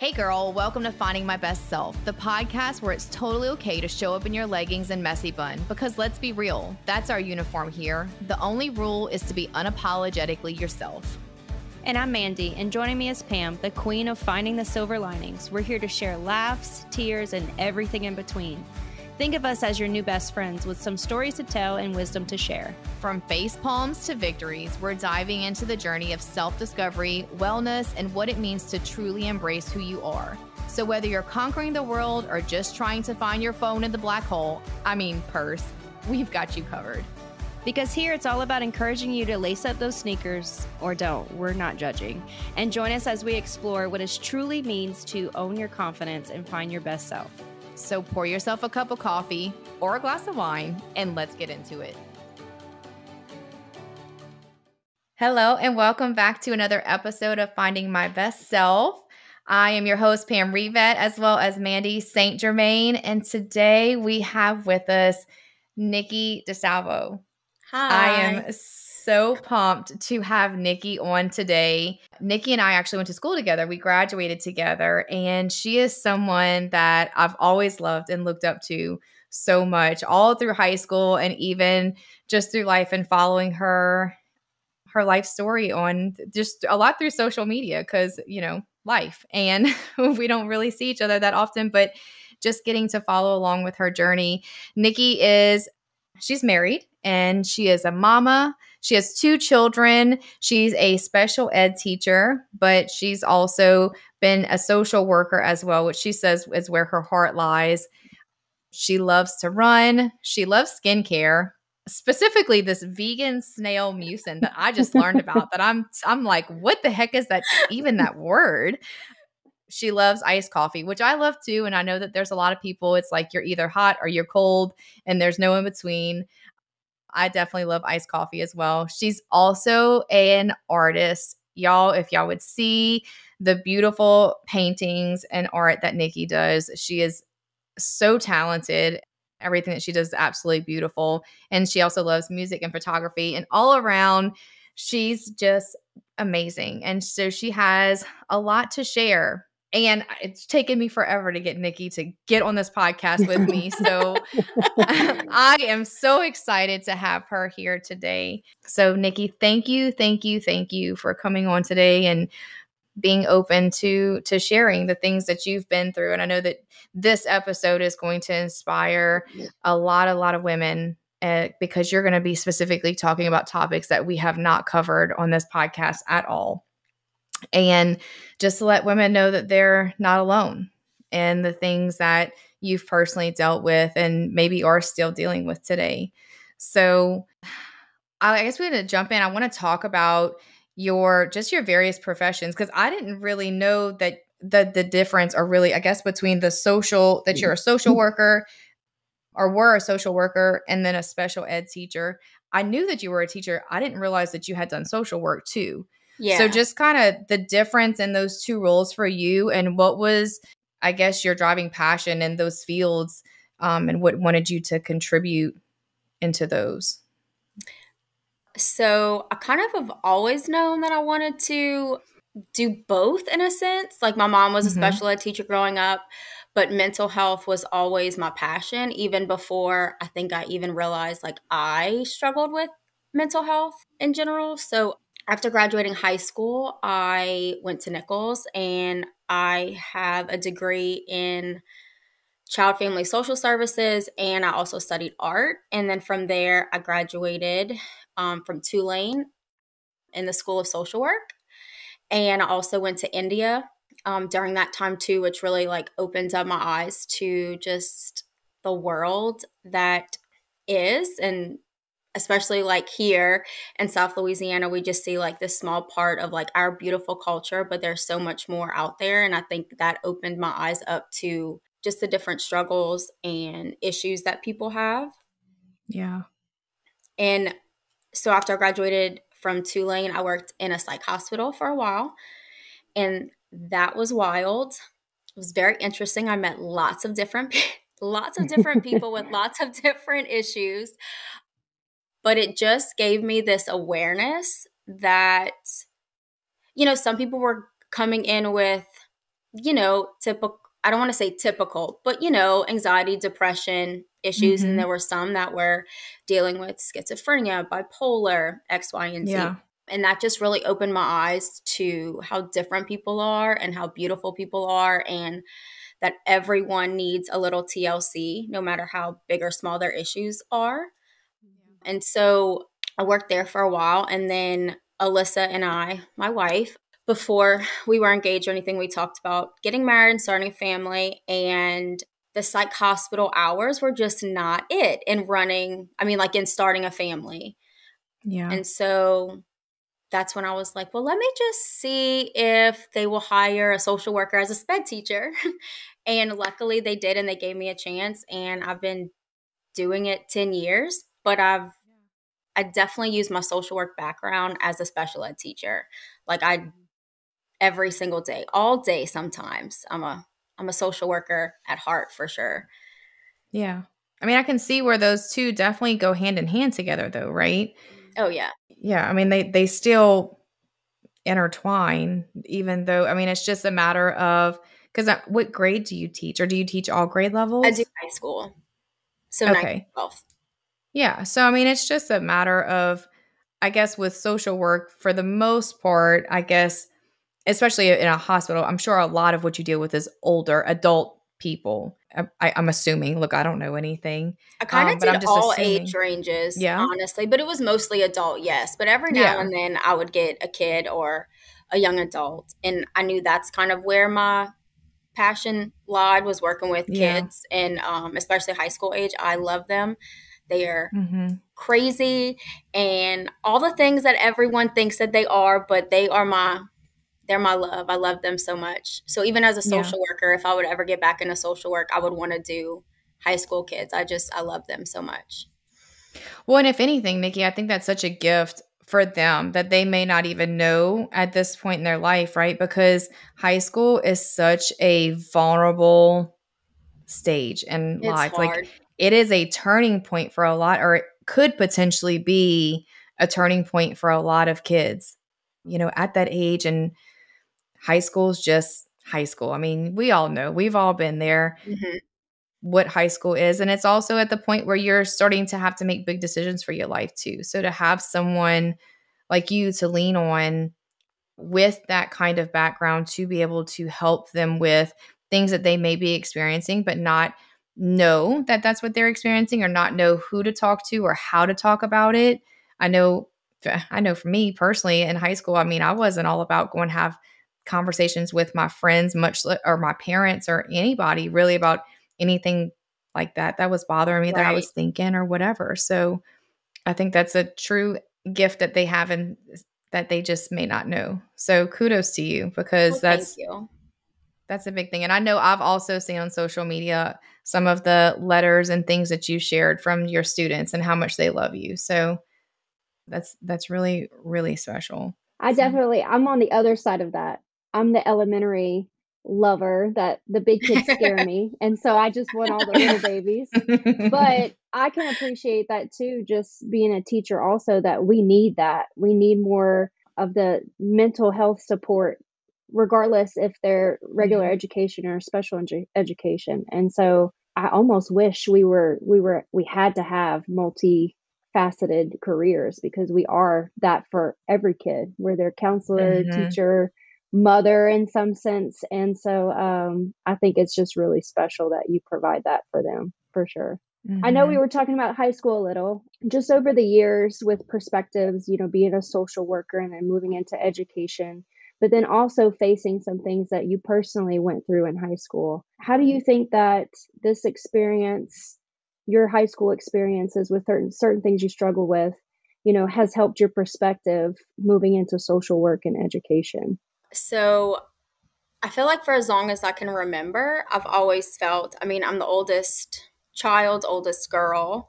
Hey girl, welcome to Finding My Best Self, the podcast where it's totally okay to show up in your leggings and messy bun, because let's be real, that's our uniform here. The only rule is to be unapologetically yourself. And I'm Mandy, and joining me is Pam, the queen of finding the silver linings. We're here to share laughs, tears, and everything in between. Think of us as your new best friends with some stories to tell and wisdom to share. From face palms to victories, we're diving into the journey of self-discovery, wellness, and what it means to truly embrace who you are. So whether you're conquering the world or just trying to find your phone in the black hole, purse, we've got you covered. Because here it's all about encouraging you to lace up those sneakers, or don't, we're not judging. And join us as we explore what it truly means to own your confidence and find your best self. So pour yourself a cup of coffee or a glass of wine and let's get into it. Hello and welcome back to another episode of Finding My Best Self. I am your host, Pam Revet, as well as Mandy St. Germain. And today we have with us Nikki Dealvo. Hi. I am so pumped to have Nikki on today. Nikki and I actually went to school together. We graduated together, and she is someone that I've always loved and looked up to so much, all through high school and even just through life, and following her life story on just a lot through social media because, life. And we don't really see each other that often, but just getting to follow along with her journey. Nikki she's married and she is a mama. She has 2 children. She's a special ed teacher, but she's also been a social worker as well, which she says is where her heart lies. She loves to run. She loves skincare, specifically this vegan snail mucin that I just learned about that I'm like, what the heck is that, even that word? She loves iced coffee, which I love too. And I know that there's a lot of people, it's like you're either hot or you're cold and there's no in between. I definitely love iced coffee as well. She's also an artist. Y'all, if y'all would see the beautiful paintings and art that Nikki does, she is so talented. Everything that she does is absolutely beautiful. And she also loves music and photography. And all around, she's just amazing. And so she has a lot to share. And it's taken me forever to get Nikki to get on this podcast with me. So I am so excited to have her here today. So Nikki, thank you for coming on today and being open to sharing the things that you've been through. And I know that this episode is going to inspire a lot of women because you're going to be specifically talking about topics that we have not covered on this podcast at all. And just to let women know that they're not alone in the things that you've personally dealt with and maybe are still dealing with today. So I guess we're going to jump in. I want to talk about your various professions, because I didn't really know that the difference, or really, I guess, between that you're a social worker or were a social worker and then a special ed teacher. I knew that you were a teacher. I didn't realize that you had done social work too. Yeah. So just kind of the difference in those 2 roles for you, and what was, I guess, your driving passion in those fields, and what wanted you to contribute into those. So I kind of have always known that I wanted to do both in a sense. Like my mom was a special ed teacher growing up, but mental health was always my passion, even before I think I even realized like I struggled with mental health in general. So after graduating high school, I went to Nichols and I have a degree in child family social services, and I also studied art. And then from there, I graduated from Tulane in the School of Social Work. And I also went to India during that time too, which really like opened up my eyes to just the world that is. And especially like here in South Louisiana, we just see like this small part of like our beautiful culture, but there's so much more out there. And I think that opened my eyes up to just the different struggles and issues that people have. Yeah. And so after I graduated from Tulane, I worked in a psych hospital for a while, and that was wild. It was very interesting. I met lots of different people with lots of different issues, but it just gave me this awareness that, some people were coming in with typical, I don't want to say typical, but, anxiety, depression issues. And Mm-hmm. there were some that were dealing with schizophrenia, bipolar, X, Y, and Z. Yeah. And that just really opened my eyes to how different people are and how beautiful people are, and that everyone needs a little TLC, no matter how big or small their issues are. And so I worked there for a while. And then Alyssa and I, my wife, before we were engaged or anything, we talked about getting married and starting a family. And the psych hospital hours were just not it in running, in starting a family. Yeah. And so that's when I was like, well, let me just see if they will hire a social worker as a sped teacher. And luckily they did, and they gave me a chance. And I've been doing it 10 years, but I definitely use my social work background as a special ed teacher. Every single day, all day sometimes. I'm a social worker at heart, for sure. Yeah. I mean, I can see where those two definitely go hand in hand together though, right? Oh, yeah. Yeah. I mean, they still intertwine, even though, I mean, it's just a matter of, because what grade do you teach? Or do you teach all grade levels? I do high school. So okay. 9 to 12. Yeah. So, I mean, it's just a matter of, I guess, with social work, for the most part, I guess, especially in a hospital, I'm sure a lot of what you deal with is older adult people. I'm assuming. Look, I don't know anything. I kind of But did I'm just all assuming. age ranges, Yeah. honestly, but it was mostly adult, yes. But every now and then I would get a kid or a young adult. And I knew that's kind of where my passion lied, was working with kids, and especially high school age. I love them. They are crazy and all the things that everyone thinks that they are, but they're my love. I love them so much. So even as a social worker, if I would ever get back into social work, I would want to do high school kids. I love them so much. Well, and if anything, Nikki, I think that's such a gift for them that they may not even know at this point in their life, right? Because high school is such a vulnerable stage in life. Hard. Like, it is a turning point for a lot, or it could potentially be a turning point for a lot of kids, at that age. And high school is just high school. I mean, we all know, we've all been there. What high school is. And it's also at the point where you're starting to have to make big decisions for your life too. So to have someone like you to lean on with that kind of background to be able to help them with things that they may be experiencing, but not know that that's what they're experiencing, or not know who to talk to or how to talk about it. I know for me personally in high school, I mean, I wasn't all about going to have conversations with my friends or my parents or anybody really about anything like that was bothering me, that I was thinking or whatever. So I think that's a true gift that they have, and that they just may not know. So kudos to you, because that's a big thing. And I know I've also seen on social media some of the letters and things that you shared from your students and how much they love you. So that's really, really special. I'm on the other side of that. I'm the elementary lover that the big kids scare me. And so I just want all the little babies. But I can appreciate that too, just being a teacher also, that we need that. We need more of the mental health support, regardless if they're regular education or special education. And so I almost wish we had to have multi-faceted careers, because we are that for every kid. We're their counselor, teacher, mother in some sense. And so I think it's just really special that you provide that for them, for sure. I know we were talking about high school a little, just over the years with perspectives, being a social worker and then moving into education, but then also facing some things that you personally went through in high school. How do you think that this experience, your high school experiences with certain things you struggle with, has helped your perspective moving into social work and education? So I feel like for as long as I can remember, I've always felt, I'm the oldest child, oldest girl,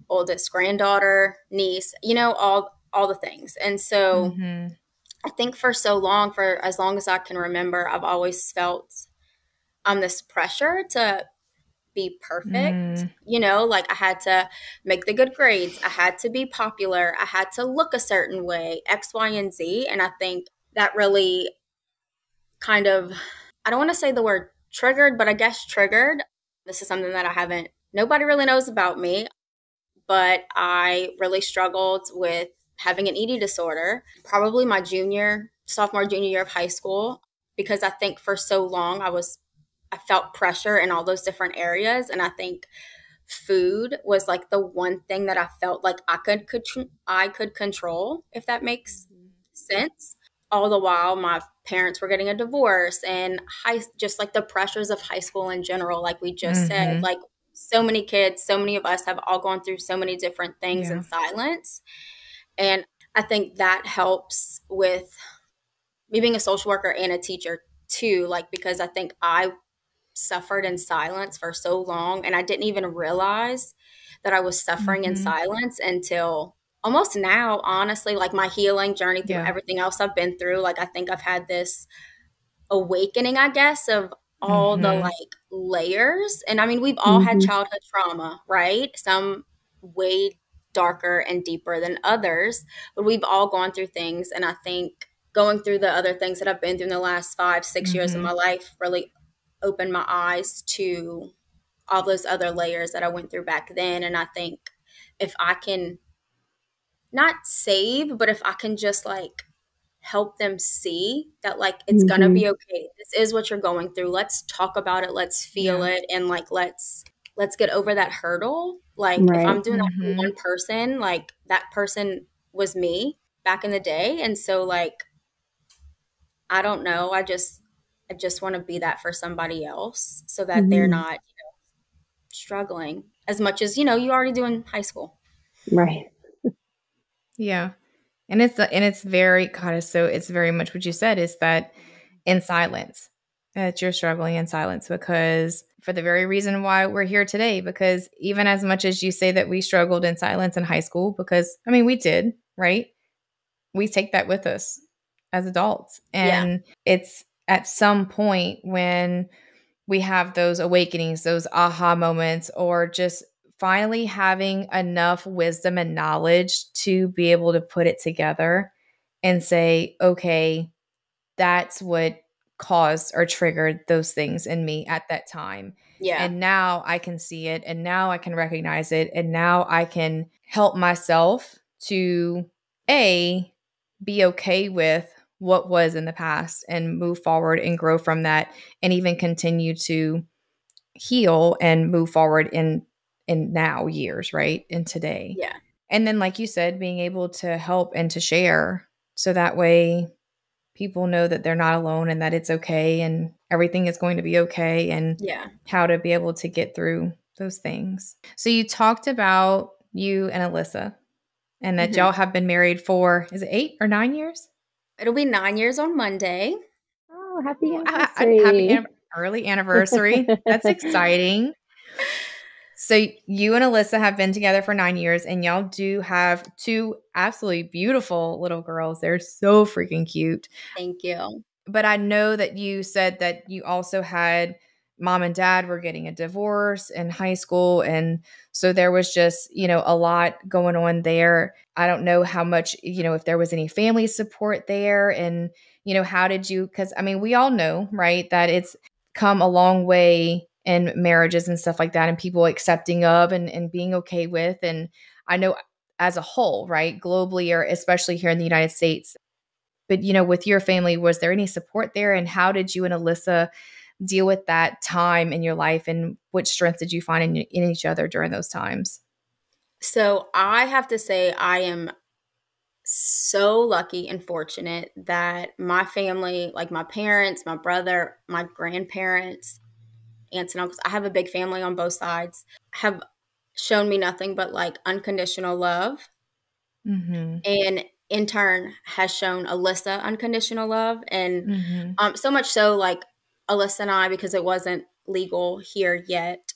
oldest granddaughter, niece, all the things. And so I think for as long as I can remember, I've always felt this pressure to be perfect. I had to make the good grades. I had to be popular. I had to look a certain way, X, Y, and Z. And I think that really kind of, I don't want to say the word triggered, but I guess triggered. This is something that nobody really knows about me, but I really struggled with having an eating disorder, probably my sophomore, junior year of high school, because I think for so long I felt pressure in all those different areas. And I think food was like the one thing that I felt like I could control, if that makes sense. All the while, my parents were getting a divorce, and just like the pressures of high school in general, like we just said, like so many kids, so many of us have all gone through so many different things in silence. And I think that helps with me being a social worker and a teacher too, like, because I think I suffered in silence for so long, and I didn't even realize that I was suffering in silence until almost now, honestly, like my healing journey through everything else I've been through. Like, I think I've had this awakening, I guess, of all the like layers. And I mean, we've all had childhood trauma, right? Some way darker and deeper than others, but we've all gone through things. And I think going through the other things that I've been through in the last 5-6 years of my life really opened my eyes to all those other layers that I went through back then. And I think if I can not save, but if I can just like help them see that like it's gonna be okay. This is what you're going through. Let's talk about it. Let's feel it, and like let's get over that hurdle. Like if I'm doing that for one person, like that person was me back in the day. And so like I don't know. I just want to be that for somebody else so that they're not, struggling as much as, you already do in high school. Right. Yeah. And it's very kind of, so it's very much what you said, is that in silence, that you're struggling in silence, because for the very reason why we're here today, because even as much as you say that we struggled in silence in high school, because I mean, we did, right? We take that with us as adults. And it's at some point when we have those awakenings, those aha moments, or just finally having enough wisdom and knowledge to be able to put it together and say, okay, that's what caused or triggered those things in me at that time. Yeah. And now I can see it, and now I can recognize it, and now I can help myself to be okay with what was in the past and move forward and grow from that, and even continue to heal and move forward in now years, right? In today. Yeah. And then, like you said, being able to help and to share, so that way people know that they're not alone and that it's okay and everything is going to be okay, and how to be able to get through those things. So you talked about you and Alyssa, and that y'all have been married for, is it 8 or 9 years? It'll be 9 years on Monday. Oh, happy anniversary. Happy early anniversary. That's exciting. So you and Alyssa have been together for 9 years, and y'all do have 2 absolutely beautiful little girls. They're so freaking cute. Thank you. But I know that you said that you also had mom and dad were getting a divorce in high school. And so there was just, a lot going on there. I don't know how much, if there was any family support there, and, how did you, because I mean, we all know, right, that it's come a long way in marriages and stuff like that, and people accepting of and being okay with. And I know as a whole, right, globally, or especially here in the United States. But, with your family, was there any support there? And how did you and Alyssa deal with that time in your life? And what strengths did you find in each other during those times? So I have to say I am so lucky and fortunate that my family, like my parents, my brother, my grandparents, aunts and uncles, I have a big family on both sides, have shown me nothing but like unconditional love. And in turn has shown Alyssa unconditional love. And so much so, like Alyssa and I, because it wasn't legal here yet,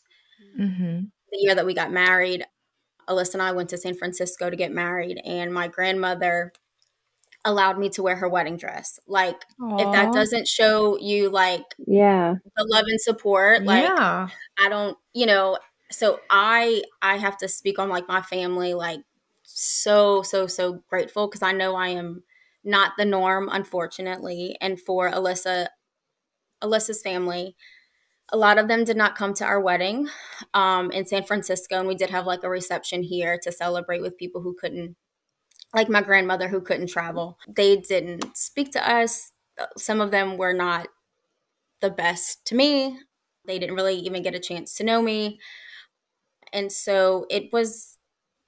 the year that we got married, Alyssa and I went to San Francisco to get married, and my grandmother allowed me to wear her wedding dress. Like, if that doesn't show you like the love and support, like I don't, so I have to speak on like my family, like so grateful, because I know I am not the norm, unfortunately. And for Alyssa, Alyssa's family, a lot of them did not come to our wedding in San Francisco. And we did have like a reception here to celebrate with people who couldn't, like my grandmother who couldn't travel. They didn't speak to us. Some of them were not the best to me. They didn't really even get a chance to know me. And so it was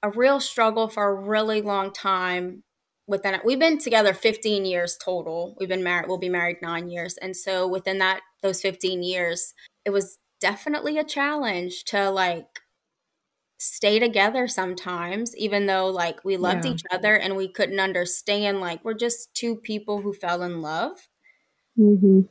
a real struggle for a really long time. We've been together 15 years total. We'll be married 9 years. And so within those 15 years, it was definitely a challenge to like stay together sometimes, even though like we loved each other and we couldn't understand, like we're just two people who fell in love.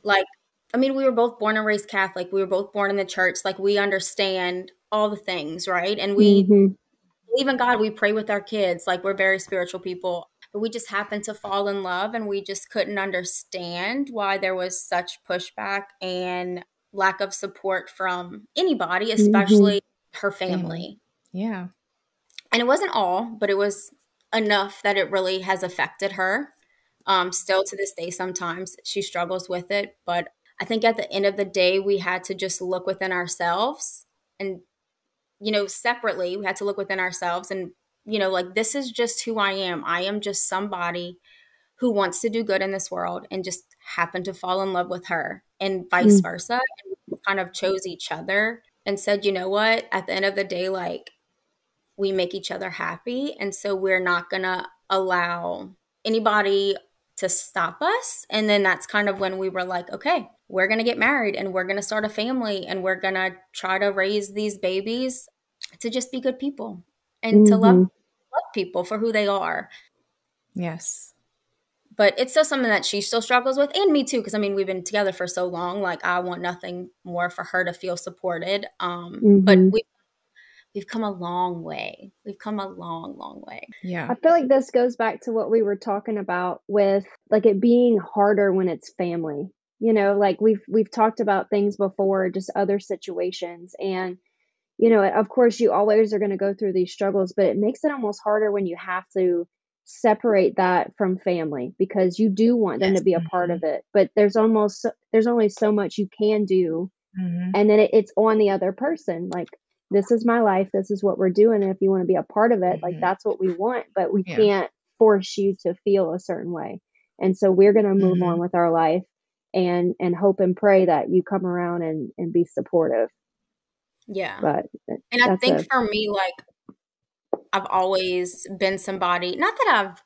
Like, I mean, we were both born and raised Catholic. We were both born in the church. Like we understand all the things, right? And we believe in God. We pray with our kids. Like we're very spiritual people, but we just happened to fall in love and we just couldn't understand why there was such pushback and lack of support from anybody, especially her family. Yeah. And it wasn't all, but it was enough that it really has affected her. Still to this day, sometimes she struggles with it. But I think at the end of the day, we had to just look within ourselves and, you know, separately, we had to look within ourselves and, you know, like, this is just who I am. I am just somebody who wants to do good in this world and just happened to fall in love with her and vice versa. And we kind of chose each other and said, you know what, at the end of the day, like, we make each other happy. And so we're not going to allow anybody to stop us. And then that's kind of when we were like, okay, we're going to get married and we're going to start a family and we're going to try to raise these babies to just be good people and to love people for who they are. Yes. But it's still something that she still struggles with, and me too, because I mean, we've been together for so long. Like, I want nothing more for her to feel supported. But we've come a long way. We've come a long, long way. Yeah. I feel like this goes back to what we were talking about with like it being harder when it's family. You know, like we've talked about things before, just other situations. And, you know, of course you always are going to go through these struggles, but it makes it almost harder when you have to separate that from family because you do want them to be a part of it. But there's only so much you can do. And then it's on the other person. Like, this is my life. This is what we're doing. And if you want to be a part of it, like that's what we want, but we can't force you to feel a certain way. And so we're going to move on with our life and hope and pray that you come around and be supportive. Yeah. But and I think for me, like, I've always been somebody, not that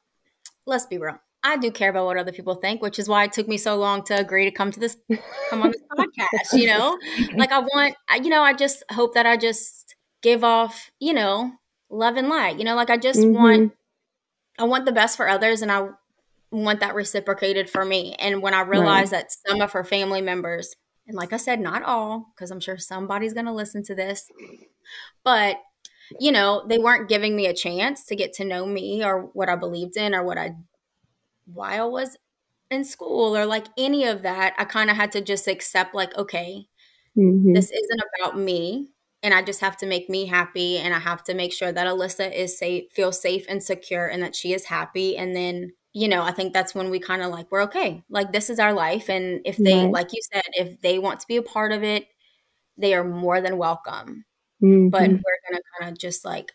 let's be real, I do care about what other people think, which is why it took me so long to agree to come on this podcast, you know? Like, I just hope that I just give off, you know, love and light, you know, like I just I want the best for others and I want that reciprocated for me. And when I realized that some of her family members, and like I said, not all, because I'm sure somebody's going to listen to this, but you know, they weren't giving me a chance to get to know me or what I believed in or why I was in school or like any of that. I kind of had to just accept like, okay, this isn't about me and I just have to make me happy. And I have to make sure that Alyssa is feels safe and secure and that she is happy. And then, you know, I think that's when we kind of like, we're okay. Like, this is our life. And if they, like you said, if they want to be a part of it, they are more than welcome. But we're going to kind of just like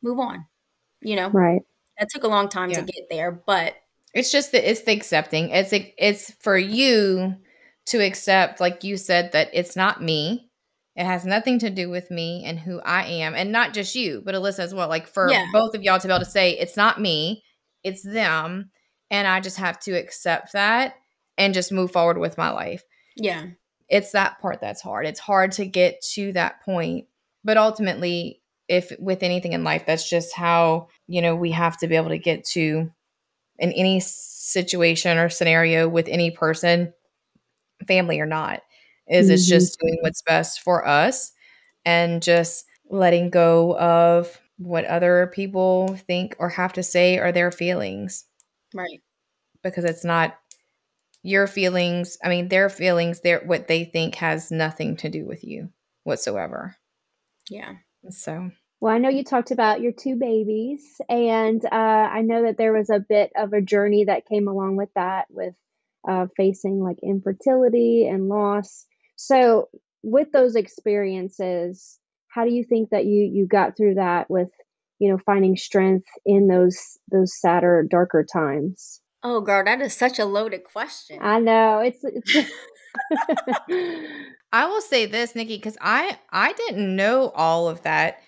move on, you know? Right. That took a long time to get there, but it's just it's the accepting. It's for you to accept, like you said, that it's not me. It has nothing to do with me and who I am. And not just you, but Alyssa as well. Like, for both of y'all to be able to say, it's not me, it's them. And I just have to accept that and just move forward with my life. Yeah. It's that part that's hard. It's hard to get to that point. But ultimately, if with anything in life, that's just how, you know, we have to be able to get to in any situation or scenario with any person, family or not, is it's just doing what's best for us and just letting go of what other people think or have to say or their feelings. Right. Because it's not your feelings. I mean, their feelings, what they think has nothing to do with you whatsoever. Yeah. So. Well, I know you talked about your 2 babies, and I know that there was a bit of a journey that came along with that, with facing like infertility and loss. So with those experiences, how do you think that you got through that with, finding strength in those sadder, darker times? Oh, girl, that is such a loaded question. I know it's I will say this, Nikki, because I didn't know all of that.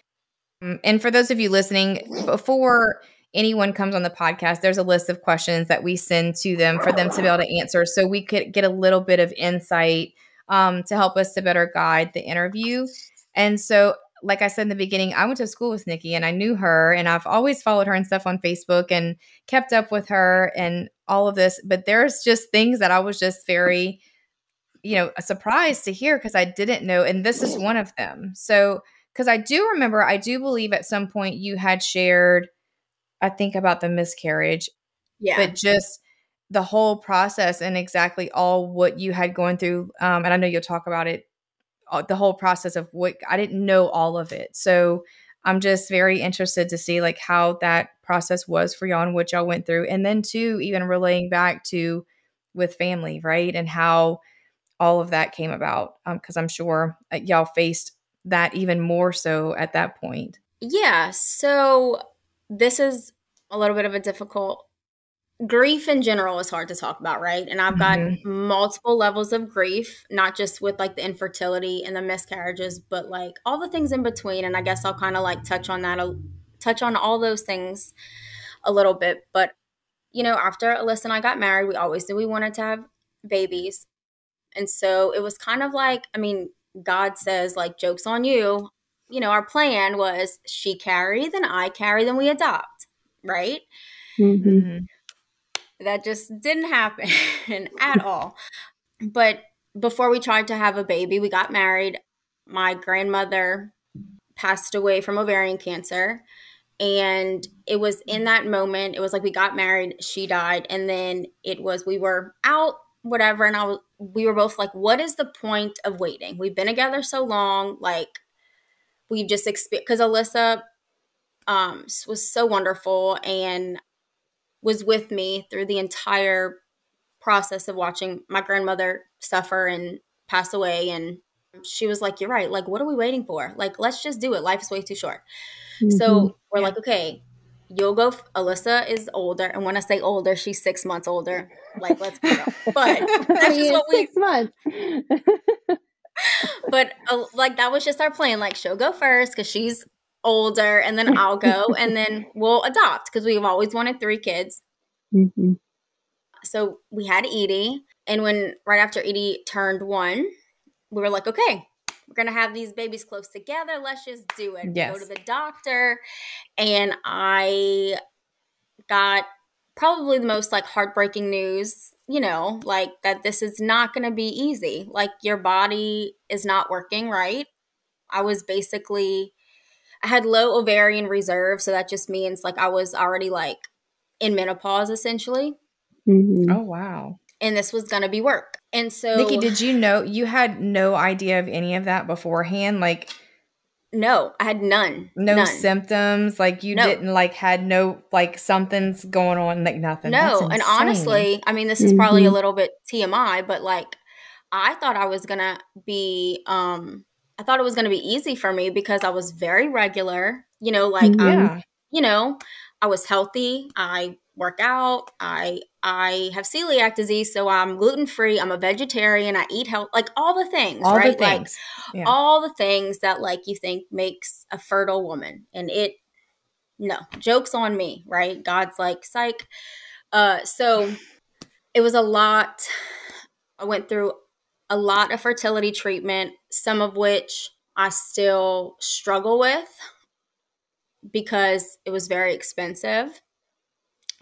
And for those of you listening, before anyone comes on the podcast, there's a list of questions that we send to them for them to be able to answer, so we could get a little bit of insight to help us to better guide the interview. And so, like I said in the beginning, I went to school with Nikki and I knew her, and I've always followed her and stuff on Facebook and kept up with her and all of this. But there's just things that I was just very, surprised to hear because I didn't know. And this is one of them. So, because I do believe at some point you had shared, I think, about the miscarriage, but just the whole process and exactly all what you had going through. And I know you'll talk about it, the whole process of what I didn't know all of it. So I'm just very interested to see like how that process was for y'all and what y'all went through. And then too, even relaying back to with family, right? And how all of that came about. Because I'm sure y'all faced that even more so at that point. Yeah. So this is a little bit of a difficult grief in general is hard to talk about, right? And I've got multiple levels of grief, not just with like the infertility and the miscarriages, but like all the things in between. And I guess I'll kind of like touch on all those things a little bit. But, after Alyssa and I got married, we always knew we wanted to have babies. And so it was kind of like, God says, like, joke's on you. Our plan was she carry, then I carry, then we adopt, right? Mm-hmm. That just didn't happen at all. But before we tried to have a baby, we got married. My grandmother passed away from ovarian cancer. And it was in that moment, it was like we got married, she died. And then we were out, whatever. And we were both like, what is the point of waiting? We've been together so long. Like, we've just experienced, because Alyssa was so wonderful and was with me through the entire process of watching my grandmother suffer and pass away. And she was like, you're right. Like, what are we waiting for? Like, let's just do it. Life is way too short. Mm-hmm. So we're like, okay, you'll go. Alyssa is older. And when I say older, she's 6 months older. Like, let's be real. But that's just what 6 months. But like, that was just our plan. Like, she'll go first because she's older, and then I'll go, and then we'll adopt because we've always wanted 3 kids. Mm-hmm. So we had Edie, and right after Edie turned 1, we were like, okay, we're going to have these babies close together. Let's just do it. Yes. We go to the doctor, and I got probably the most like heartbreaking news, like that this is not going to be easy. Like, your body is not working right. I had low ovarian reserve. So that just means like I was already like in menopause essentially. Mm-hmm. Oh, wow. And this was going to be work. And so, Nikki, did you know you had no idea of any of that beforehand? Like, no, I had none. No symptoms? Like, you didn't like had no, like, something's going on, like nothing? No. And honestly, this is probably a little bit TMI, but like, I thought I was going to be, I thought it was going to be easy for me because I was very regular, like, I was healthy. I work out. I have celiac disease, so I'm gluten-free. I'm a vegetarian. I eat health, like all the things, all right? The things. Like all the things that like you think makes a fertile woman. And no, joke's on me, right? God's like, psych. So it was a lot. I went through a lot of fertility treatment, some of which I still struggle with because it was very expensive.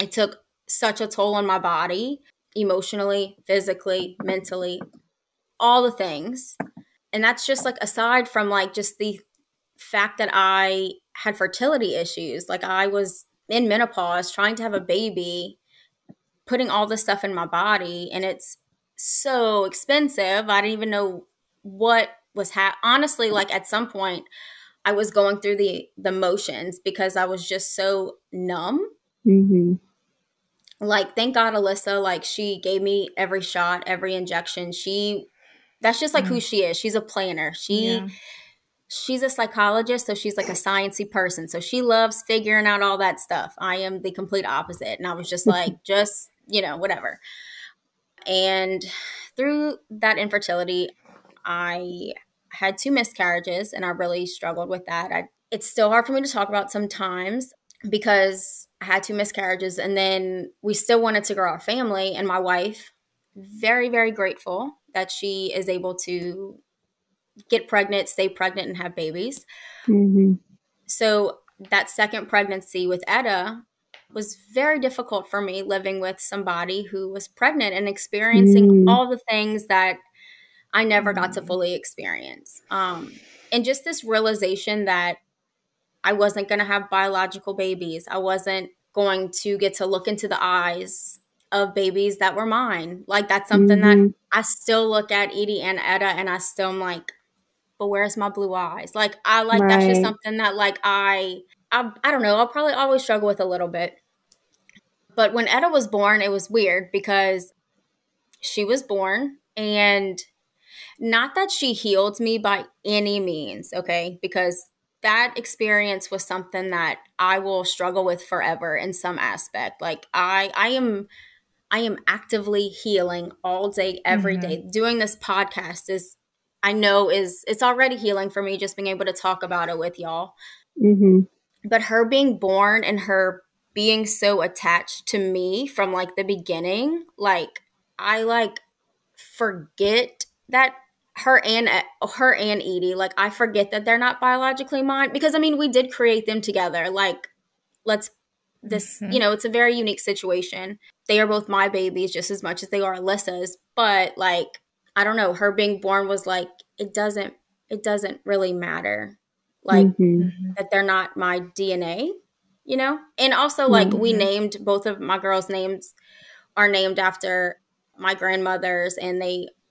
It took such a toll on my body, emotionally, physically, mentally, all the things. And that's just like aside from like just the fact that I had fertility issues. Like, I was in menopause, trying to have a baby, putting all this stuff in my body, and it's so expensive. I didn't even know what was honestly, like at some point I was going through the motions because I was just so numb. Mm-hmm. Like, thank God, Alyssa, like, she gave me every shot, every injection. That's just like who she is. She's a planner. She's a psychologist, so she's like a sciencey person. So she loves figuring out all that stuff. I am the complete opposite. And I was just like, whatever. And through that infertility, I had 2 miscarriages, and I really struggled with that. It's still hard for me to talk about sometimes because I had 2 miscarriages, and then we still wanted to grow our family. And my wife, very, very grateful that she is able to get pregnant, stay pregnant, and have babies. Mm-hmm. So that second pregnancy with Etta was very difficult for me, living with somebody who was pregnant and experiencing all the things that I never got to fully experience. And just this realization that I wasn't going to have biological babies. I wasn't going to get to look into the eyes of babies that were mine. Like, that's something that I still look at Edie and Etta, and I still am like, but where's my blue eyes? Like, that's just something that, like, I don't know. I'll probably always struggle with a little bit. But when Etta was born, it was weird because she was born, and not that she healed me by any means, okay? Because that experience was something that I will struggle with forever in some aspect. Like, I am actively healing all day, every day. Doing this podcast it's already healing for me, just being able to talk about it with y'all. Mm-hmm. But her being born and her being so attached to me from like the beginning, like, I like forget that her and Edie, like, I forget that they're not biologically mine, because I mean, we did create them together. Like, it's a very unique situation. They are both my babies just as much as they are Alyssa's, but like, I don't know, her being born was like, it doesn't really matter, like, that they're not my DNA, And also, like, we named both of my girls' names are named after my grandmothers, and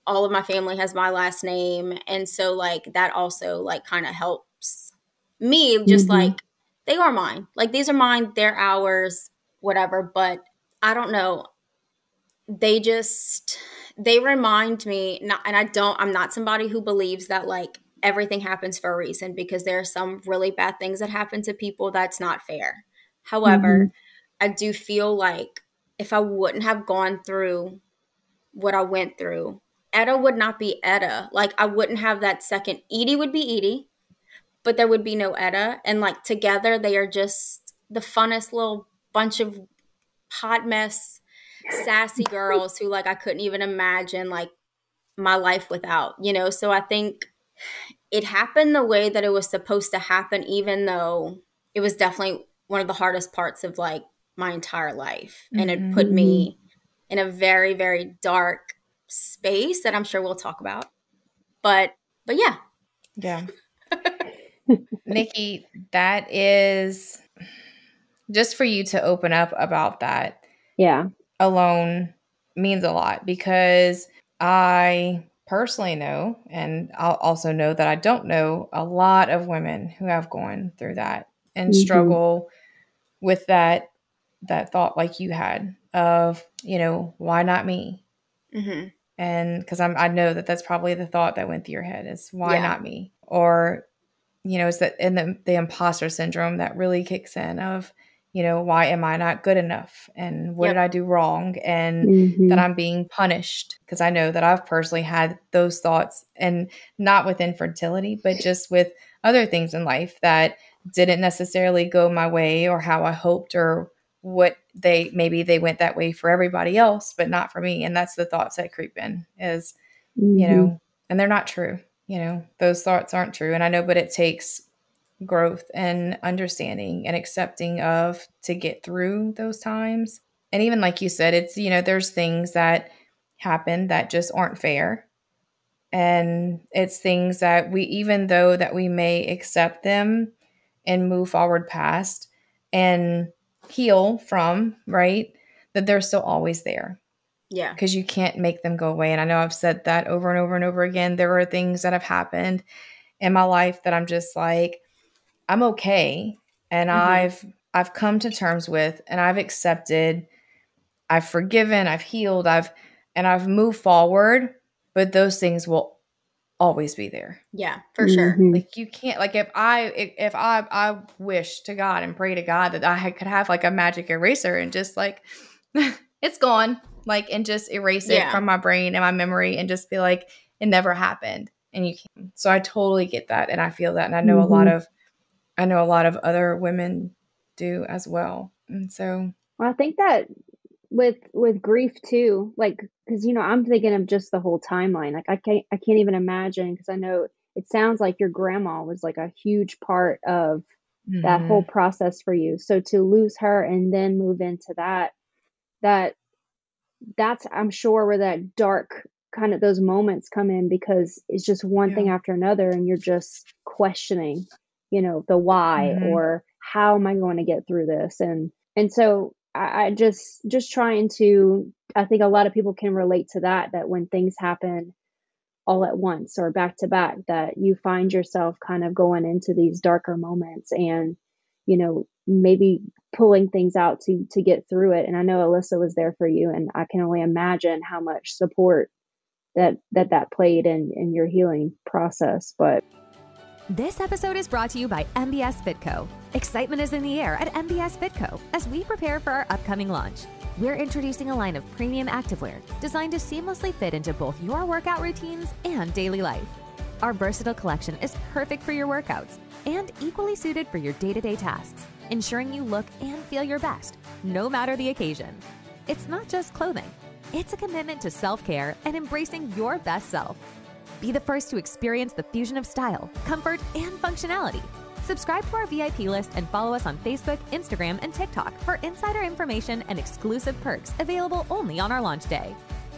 all of my family has my last name. And so, like, that also, like, kind of helps me, just like, they are mine. Like, these are mine, they're ours, whatever. But I don't know. They remind me, I'm not somebody who believes that, like, everything happens for a reason, because there are some really bad things that happen to people that's not fair. However, I do feel like if I wouldn't have gone through what I went through, Etta would not be Etta. Like, I wouldn't have that second. Edie would be Edie, but there would be no Etta. And like, together, they are just the funnest little bunch of hot mess, sassy girls who, like, I couldn't even imagine, like, my life without, So I think it happened the way that it was supposed to happen, even though it was definitely one of the hardest parts of, like, my entire life. And it put me in a very, very dark space that I'm sure we'll talk about. But yeah. Yeah. Nikki, that is just for you to open up about that. Yeah. Alone means a lot, because I personally know, and I'll also know that I don't know a lot of women who have gone through that and struggle with that thought like you had of, why not me? And because I know that that's probably the thought that went through your head is, why not me? Or, it's that, and the imposter syndrome that really kicks in of, why am I not good enough? And what did I do wrong? And that I'm being punished, because I know that I've personally had those thoughts, and not with infertility, but just with other things in life that didn't necessarily go my way or how I hoped, or what maybe they went that way for everybody else, but not for me. And that's the thoughts that creep in is, and they're not true. Those thoughts aren't true. And I know, but it takes growth and understanding and accepting of to get through those times. And even like you said, it's, there's things that happen that just aren't fair. And it's things that even though that we may accept them and move forward past and heal from, right, that they're still always there. Yeah. Because you can't make them go away. And I know I've said that over and over and over again. There are things that have happened in my life that I'm just like, I'm okay. And I've come to terms with, and I've accepted I've forgiven, I've healed, I've moved forward, but those things will always be there. Yeah, for sure. Like you can't, like if I wish to God and pray to God that I could have like a magic eraser and just like it's gone, like, and just erase it from my brain and my memory and just be like it never happened. And you can't. So I totally get that, and I feel that, and I know a lot of other women do as well. And so I think that with grief too, like, because I'm thinking of just the whole timeline. Like I can't even imagine, because I know it sounds like your grandma was like a huge part of that whole process for you. So to lose her and then move into that's I'm sure where that dark kind of those moments come in, because it's just one thing after another, and you're just questioning, the why, or how am I going to get through this, and so I just trying to, I think a lot of people can relate to that when things happen all at once or back to back, that you find yourself kind of going into these darker moments and, maybe pulling things out to get through it. And I know Alyssa was there for you, and I can only imagine how much support that played in your healing process. But this episode is brought to you by MBS Fit Co. Excitement is in the air at MBS Fit Co. as we prepare for our upcoming launch. We're introducing a line of premium activewear designed to seamlessly fit into both your workout routines and daily life. Our versatile collection is perfect for your workouts and equally suited for your day-to-day tasks, ensuring you look and feel your best, no matter the occasion. It's not just clothing. It's a commitment to self-care and embracing your best self. Be the first to experience the fusion of style, comfort, and functionality. Subscribe to our VIP list and follow us on Facebook, Instagram, and TikTok for insider information and exclusive perks available only on our launch day.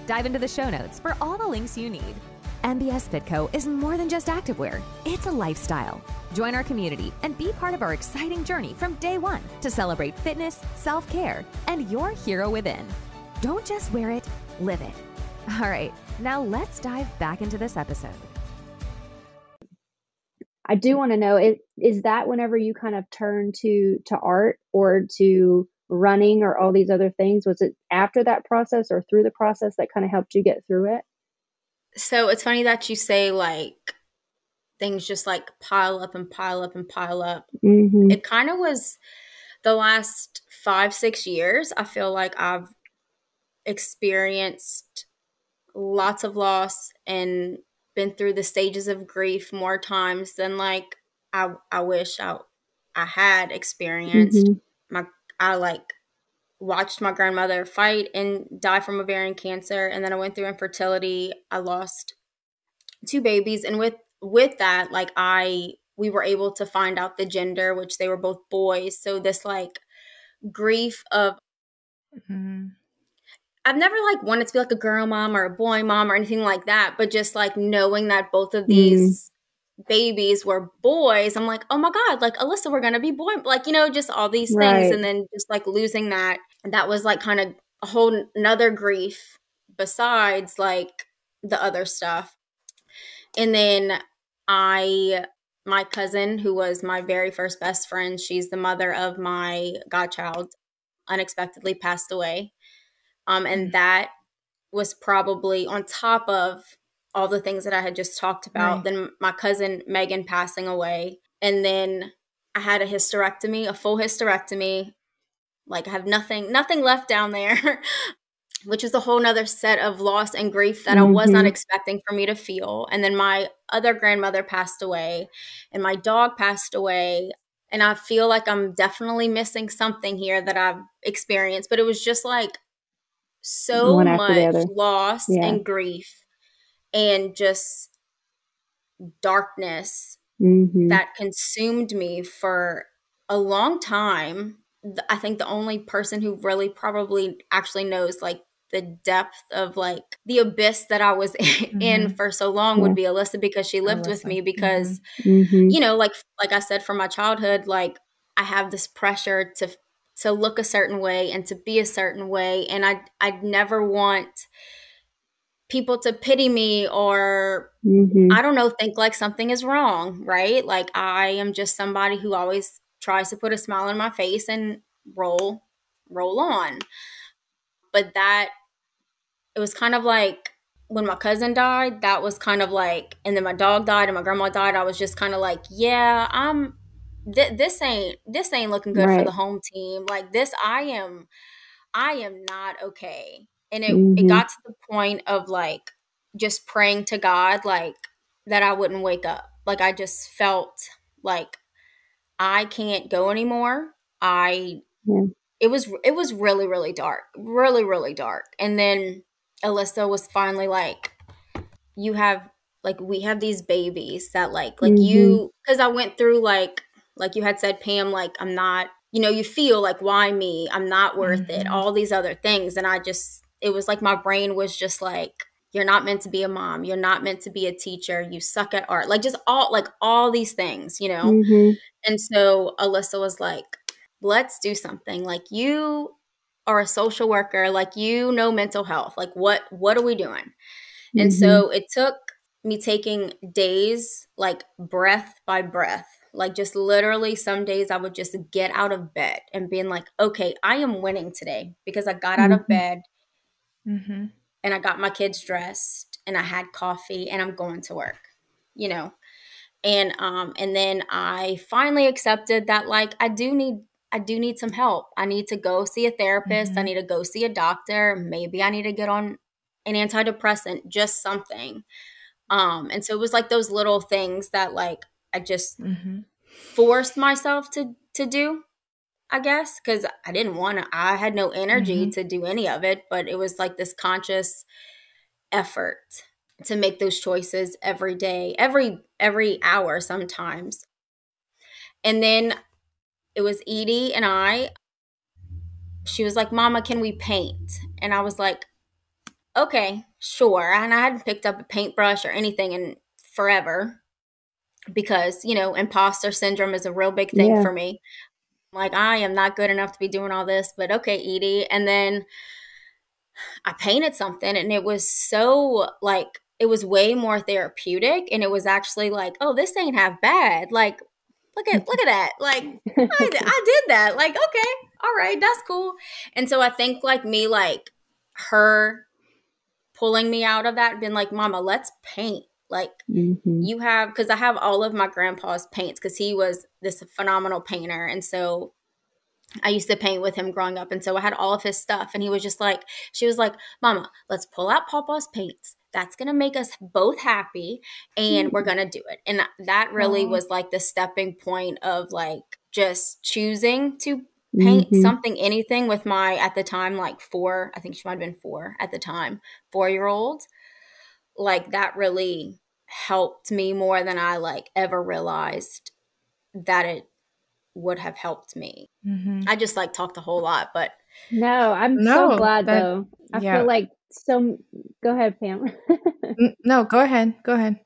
Dive into the show notes for all the links you need. MBS Fit Co. is more than just activewear. It's a lifestyle. Join our community and be part of our exciting journey from day one to celebrate fitness, self-care, and your hero within. Don't just wear it, live it. All right, now let's dive back into this episode. I do want to know, is that whenever you kind of turn to art or to running or all these other things, was it after that process or through the process that kind of helped you get through it? So it's funny that you say like things just like pile up and pile up and pile up. It kind of was the last 5-6 years. I feel like I've experienced lots of loss and been through the stages of grief more times than like I wish I had experienced. I like watched my grandmother fight and die from ovarian cancer, and then I went through infertility. I lost 2 babies, and with that, like we were able to find out the gender, which they were both boys. So this like grief of I've never like wanted to be like a girl mom or a boy mom or anything like that, but just like knowing that both of these babies were boys, I'm like, oh my God, like Alyssa, we're gonna be boy, like, just all these things. And then just like losing that was like kind of a whole nother grief besides like the other stuff. And then my cousin, who was my very first best friend, she's the mother of my godchild, unexpectedly passed away. And that was probably on top of all the things that I had just talked about. Then my cousin Megan passing away. And then I had a full hysterectomy. Like I have nothing left down there, which is a whole nother set of loss and grief that I was not expecting for me to feel. And then my other grandmother passed away and my dog passed away. And I feel like I'm definitely missing something here that I've experienced, but it was just like so much loss and grief and just darkness that consumed me for a long time. I think the only person who really probably actually knows like the depth of like the abyss that I was in for so long would be Alyssa, because she lived with me, because, like I said, from my childhood, like I have this pressure to look a certain way and to be a certain way. And I'd never want people to pity me or, I don't know, think like something is wrong, right? Like I am just somebody who always tries to put a smile on my face and roll on. But it was kind of like when my cousin died, that was kind of like, and then my dog died and my grandma died. I was just kind of like, yeah, this ain't looking good for the home team. Like this, I am not okay. And it got to the point of like just praying to God, like that I wouldn't wake up. Like I just felt like I can't go anymore. It was really, really dark, really, really dark. And then Alyssa was finally like, we have these babies that like you, because I went through like you had said, Pam, like I'm not, you feel like, why me? I'm not worth it. All these other things. And it was like my brain was just like, you're not meant to be a mom. You're not meant to be a teacher. You suck at art. Like just all these things, And so Alyssa was like, let's do something. Like you are a social worker, like mental health. Like what are we doing? And so it took me taking days, like breath by breath, like just literally some days I would just get out of bed and being like, okay, I am winning today because I got out of bed and I got my kids dressed and I had coffee and I'm going to work, And then I finally accepted that like I do need some help. I need to go see a therapist. I need to go see a doctor. Maybe I need to get on an antidepressant, just something. And so it was like those little things that like I just forced myself to do, I guess, because I didn't want to. I had no energy to do any of it, but it was like this conscious effort to make those choices every day, every hour sometimes. And then it was Edie and she was like, Mama, can we paint? And I was like, okay, sure. And I hadn't picked up a paintbrush or anything in forever because, imposter syndrome is a real big thing for me. Like, I am not good enough to be doing all this, but okay, Edie. And then I painted something and it was so like, it was way more therapeutic. And it was actually like, oh, this ain't half bad. Like, look at that. Like, I did that. Like, okay, all right, that's cool. And so I think like me, like her pulling me out of that and been like, Mama, let's paint. Like you have, because I have all of my grandpa's paints because he was this phenomenal painter. And so I used to paint with him growing up. And so I had all of his stuff. And he was just like, she was like, Mama, let's pull out Papa's paints. That's going to make us both happy. And we're going to do it. And that really was like the stepping point of like just choosing to paint something, anything with my, at the time, like I think she might've been 4 at the time, 4-year-old. Like that really helped me more than I like ever realized that it would have helped me. I just like talked a whole lot, but no, I'm so glad though. I feel like go ahead, Pam. No, go ahead.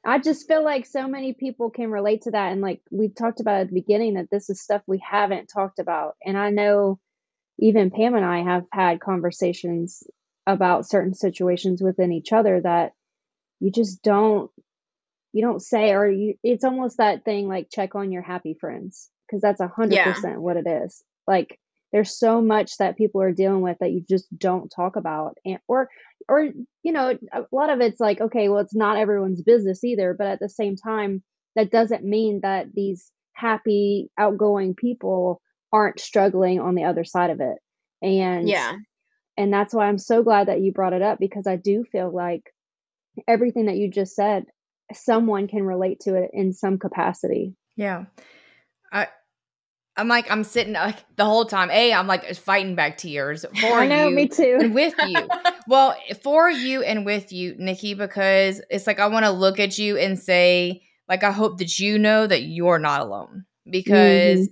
I just feel like so many people can relate to that. And like we talked about at the beginning, that this is stuff we haven't talked about. And I know even Pam and I have had conversations about certain situations within each other that you just don't say, or it's almost that thing like check on your happy friends. Because that's 100% what it is. Like there's so much that people are dealing with that you just don't talk about. And, or, a lot of it's like, okay, well, it's not everyone's business either. But at the same time, that doesn't mean that these happy, outgoing people aren't struggling on the other side of it. And that's why I'm so glad that you brought it up, because I do feel like everything that you just said, someone can relate to it in some capacity. Yeah. I'm sitting like the whole time. I'm like fighting back tears for I know, you me too. and with you. Well, for you and with you, Nikki, because it's like I want to look at you and say, like, I hope that you know that you're not alone, because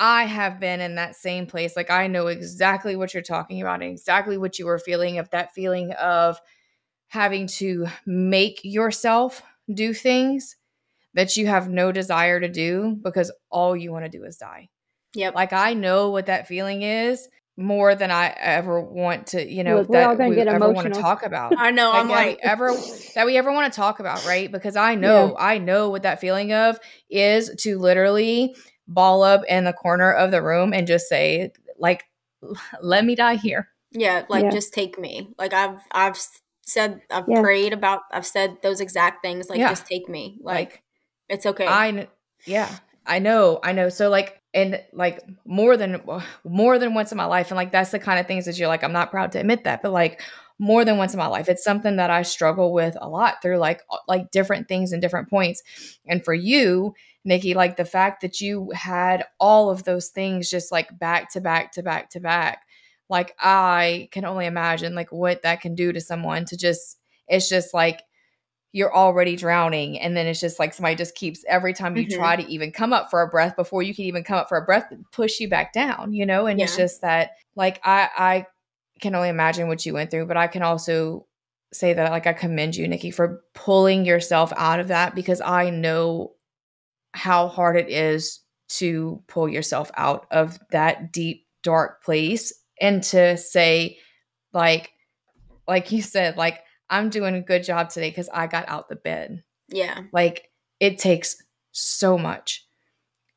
I have been in that same place. Like I know exactly what you're talking about and exactly what you were feeling, of that feeling of having to make yourself do things that you have no desire to do because all you want to do is die. Yep. Like I know what that feeling is more than I ever want to, Look, we're all gonna get ever emotional. want to talk about. I know. Like, that we ever want to talk about, right? Because I know what that feeling of is, to literally ball up in the corner of the room and just say, like, let me die here. Yeah, like Yeah. just take me. Like I've said, I've Yeah. prayed about, I've said those exact things. Like just take me. Like it's okay. Yeah, I know. So like, and like more than once in my life. And like, that's the kind of things that you're like, I'm not proud to admit that, but like more than once in my life, it's something that I struggle with a lot through like different things and different points. And for you, Nikki, like the fact that you had all of those things just like back to back to back to back, like I can only imagine like what that can do to someone to just, it's just like, you're already drowning. And then it's just like somebody just keeps, every time you try to even come up for a breath, before you can even come up for a breath, push you back down, you know? And it's just that like, I can only imagine what you went through, but I can also say that like, I commend you, Nikki, for pulling yourself out of that, because I know how hard it is to pull yourself out of that deep, dark place and to say like you said, like, I'm doing a good job today because I got out the bed. Yeah. Like, it takes so much.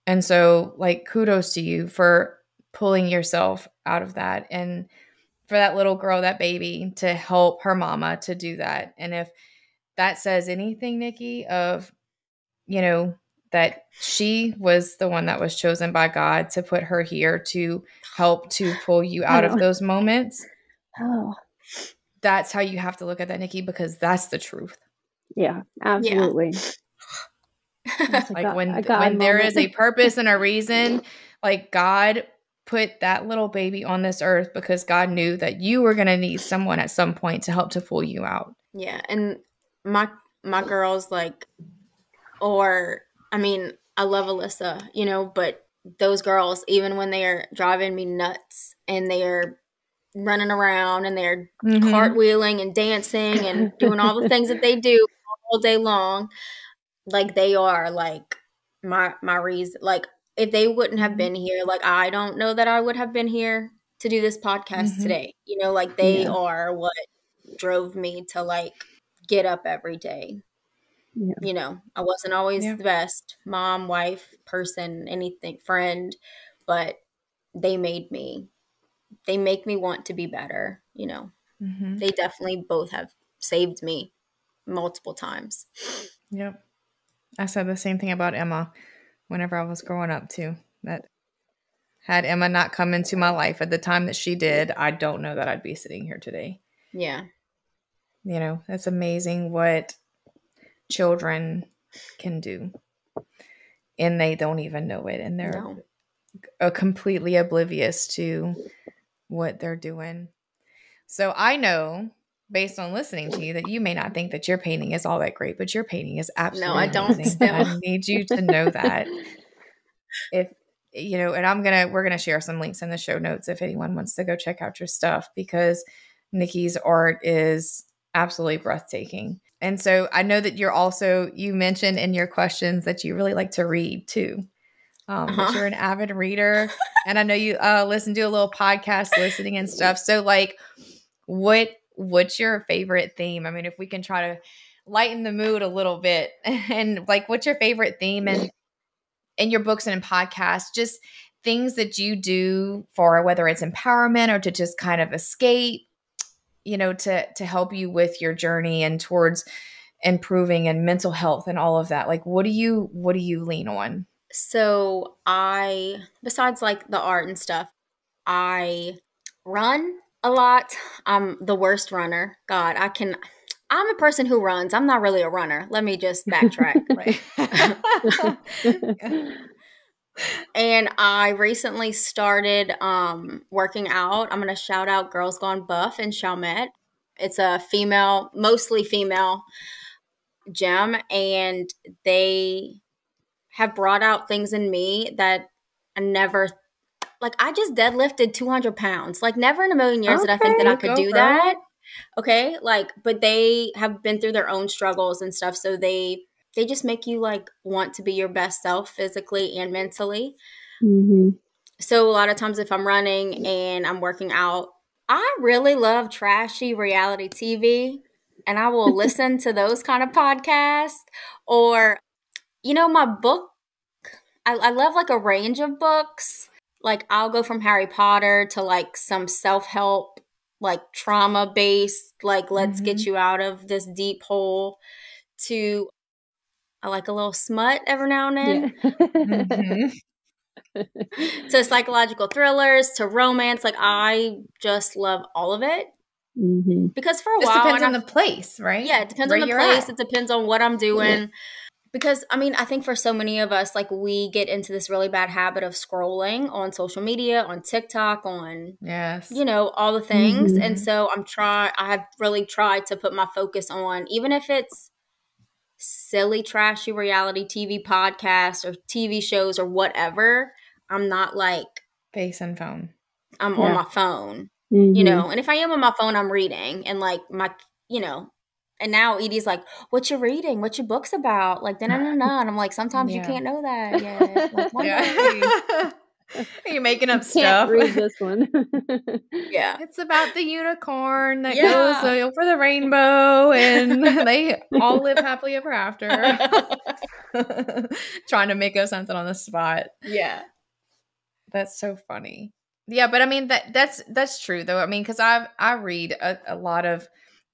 And so, like, kudos to you for pulling yourself out of that. And for that little girl, that baby, to help her mama to do that. And if that says anything, Nikki, of, you know, that she was the one that was chosen by God to put her here to help to pull you out of those moments. Oh. That's how you have to look at that, Nikki, because that's the truth. Yeah, absolutely. Like when there is a purpose and a reason, like God put that little baby on this earth because God knew that you were going to need someone at some point to help to pull you out. Yeah. And my girls, like, or I mean, I love Alyssa, you know, but those girls, even when they are driving me nuts and they are running around and they're cartwheeling and dancing and doing all the things that they do all day long, like they are like my reason. Like if they wouldn't have been here, like I don't know that I would have been here to do this podcast today. You know, like they are what drove me to like get up every day. Yeah. You know, I wasn't always the best mom, wife, person, anything, friend, but they make me want to be better. You know, they definitely both have saved me multiple times. Yep. I said the same thing about Emma whenever I was growing up too, that had Emma not come into my life at the time that she did, I don't know that I'd be sitting here today. Yeah. You know, it's amazing what children can do. And they don't even know it. And they're completely oblivious to what they're doing. So I know, based on listening to you, that you may not think that your painting is all that great, but your painting is absolutely No, I don't amazing. still. I need you to know that. If you know, and we're gonna share some links in the show notes if anyone wants to go check out your stuff, because Nikki's art is absolutely breathtaking. And so I know that you mentioned in your questions that you really like to read too. That you're an avid reader, and I know you do a little podcast listening and stuff. So like, what's your favorite theme? I mean, if we can try to lighten the mood a little bit, and like, what's your favorite theme in your books and in podcasts, just things that you do for whether it's empowerment or to just kind of escape, you know, to help you with your journey and towards improving and mental health and all of that. Like, what do you lean on? So besides like the art and stuff, I run a lot. I'm the worst runner. God, I'm a person who runs. I'm not really a runner. Let me just backtrack. And I recently started working out. I'm going to shout out Girls Gone Buff in Chalmette. It's a mostly female gym, and they have brought out things in me that I never, like I just deadlifted 200 pounds. Like never in a million years did I think that I could do that. Okay. Like, but they have been through their own struggles and stuff. So they just make you like want to be your best self physically and mentally. So a lot of times if I'm running and I'm working out, I really love trashy reality TV, and I will listen to those kind of podcasts. Or, you know, my book, I love like a range of books. Like I'll go from Harry Potter to like some self-help like trauma based, like let's get you out of this deep hole, to I like a little smut every now and then. Yeah. To psychological thrillers, to romance. Like I just love all of it. Because for a Just while, depends on the place, right? Yeah, it depends Where on the you're place. at. It depends on what I'm doing. Because, I mean, I think for so many of us, like we get into this really bad habit of scrolling on social media, on TikTok, on, Yes. you know, all the things. And so I have really tried to put my focus on, even if it's silly, trashy reality TV podcasts or TV shows or whatever, I'm not like Face and phone. I'm on my phone, you know. And if I am on my phone, I'm reading, and like my, you know, and now Edie's like, what you reading? What your book's about? Like, and I'm like, sometimes you can't know that yet. Like, one day. Are you making up Can't stuff? read this one. Yeah. It's about the unicorn that goes over the rainbow, and they all live happily ever after. Trying to make us something on the spot. Yeah. That's so funny. Yeah, but I mean that's true though. I mean, because I read a lot of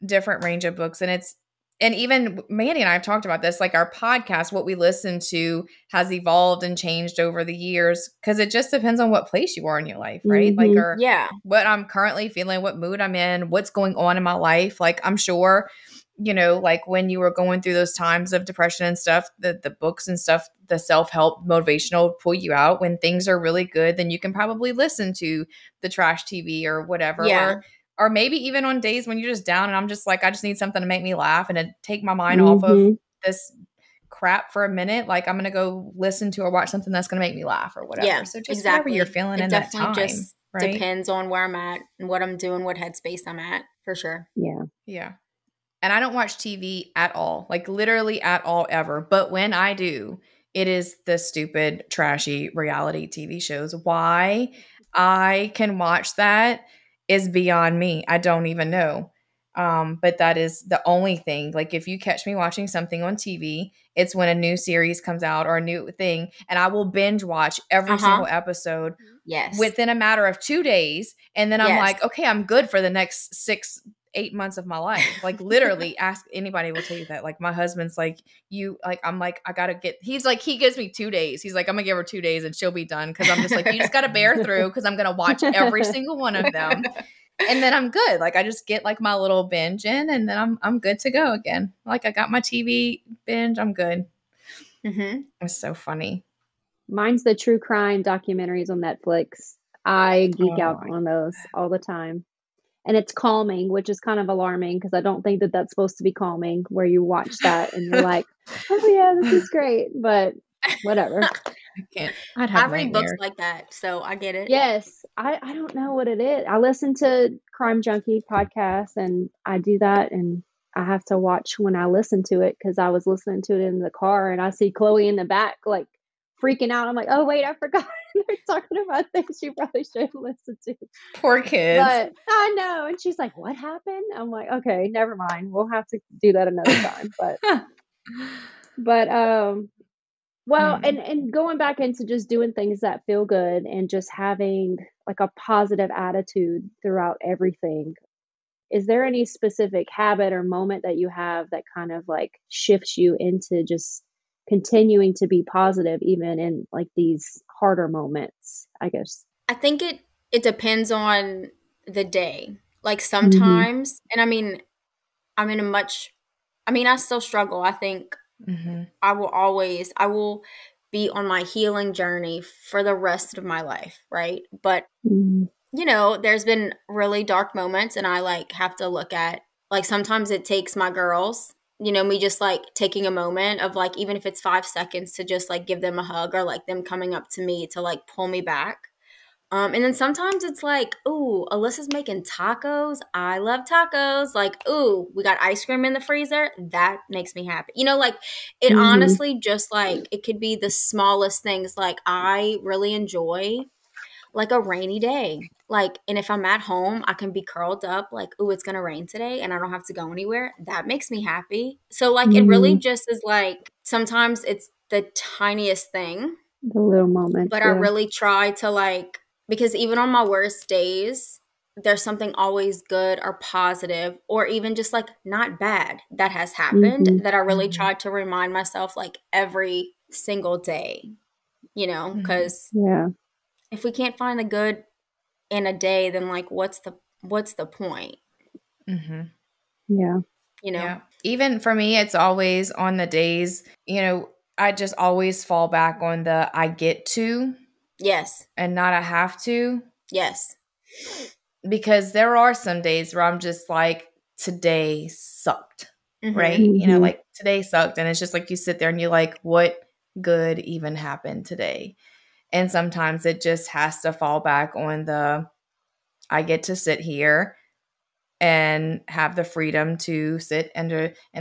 different range of books, and even Mandy and I have talked about this. Like our podcast, what we listen to has evolved and changed over the years because it just depends on what place you are in your life, right? Like, or what I'm currently feeling, what mood I'm in, what's going on in my life. Like, I'm sure, you know, like when you were going through those times of depression and stuff, the books and stuff, the self-help motivational pull you out. When things are really good, then you can probably listen to the trash TV or whatever. Yeah. Or maybe even on days when you're just down and I'm just like, I just need something to make me laugh and to take my mind off of this crap for a minute. Like I'm going to go listen to or watch something that's going to make me laugh or whatever. Yeah, so just whatever you're feeling in that time. It definitely just depends on where I'm at and what I'm doing, what headspace I'm at, for sure. Yeah. Yeah. And I don't watch TV at all, like literally at all ever. But when I do, it is the stupid, trashy reality TV shows. Why I can watch that is beyond me. I don't even know. But that is the only thing. Like if you catch me watching something on TV, it's when a new series comes out or a new thing, and I will binge watch every single episode within a matter of 2 days. And then I'm like, okay, I'm good for the next 6-8 months of my life. Like literally ask anybody will tell you that. Like my husband's like, I'm like, I gotta get, he's like, he gives me 2 days. He's like, I'm gonna give her 2 days and she'll be done. Cause I'm just like, you just gotta bear through. Cause I'm gonna watch every single one of them. And then I'm good. Like I just get like my little binge in and then I'm good to go again. Like I got my TV binge. I'm good. It's so funny. Mine's the true crime documentaries on Netflix. I geek out on those all the time. And it's calming, which is kind of alarming because I don't think that that's supposed to be calming where you watch that and you're like, oh yeah, this is great. But whatever. I can't. I read books like that, so I get it. Yes. I don't know what it is. I listen to Crime Junkie podcasts and I do that, and I have to watch when I listen to it because I was listening to it in the car and I see Chloe in the back like freaking out. I'm like, oh wait, I forgot. They're talking about things you probably shouldn't listen to. Poor kids. But I know. And she's like, what happened? I'm like, okay, never mind. We'll have to do that another time. Well, and going back into just doing things that feel good and just having like a positive attitude throughout everything. Is there any specific habit or moment that you have that kind of like shifts you into just continuing to be positive even in like these harder moments, I guess? I think it depends on the day. Like sometimes, and I mean, I still struggle. I think I will be on my healing journey for the rest of my life, right? But you know, there's been really dark moments and I like have to look at, like sometimes it takes my girls, you know, me just like taking a moment of like, even if it's 5 seconds to just like give them a hug or like them coming up to me to like pull me back. And then sometimes it's like, ooh, Alyssa's making tacos. I love tacos. Like, ooh, we got ice cream in the freezer. That makes me happy. You know, like it honestly just like, it could be the smallest things. Like I really enjoy like a rainy day. Like, and if I'm at home, I can be curled up like, ooh, it's going to rain today and I don't have to go anywhere. That makes me happy. So like, it really just is like, sometimes it's the tiniest thing. The little moments. But I really try to like, because even on my worst days, there's something always good or positive or even just like not bad that has happened that I really tried to remind myself like every single day, you know, because if we can't find the good in a day, then like what's the point? Yeah. You know? Yeah. Even for me, it's always on the days, you know, I just always fall back on the I get to. Yes. And not I have to. Yes. Because there are some days where I'm just like, today sucked. Right? You know, like today sucked. And it's just like you sit there and you're like, what good even happened today? And sometimes it just has to fall back on the I get to sit here and have the freedom to sit in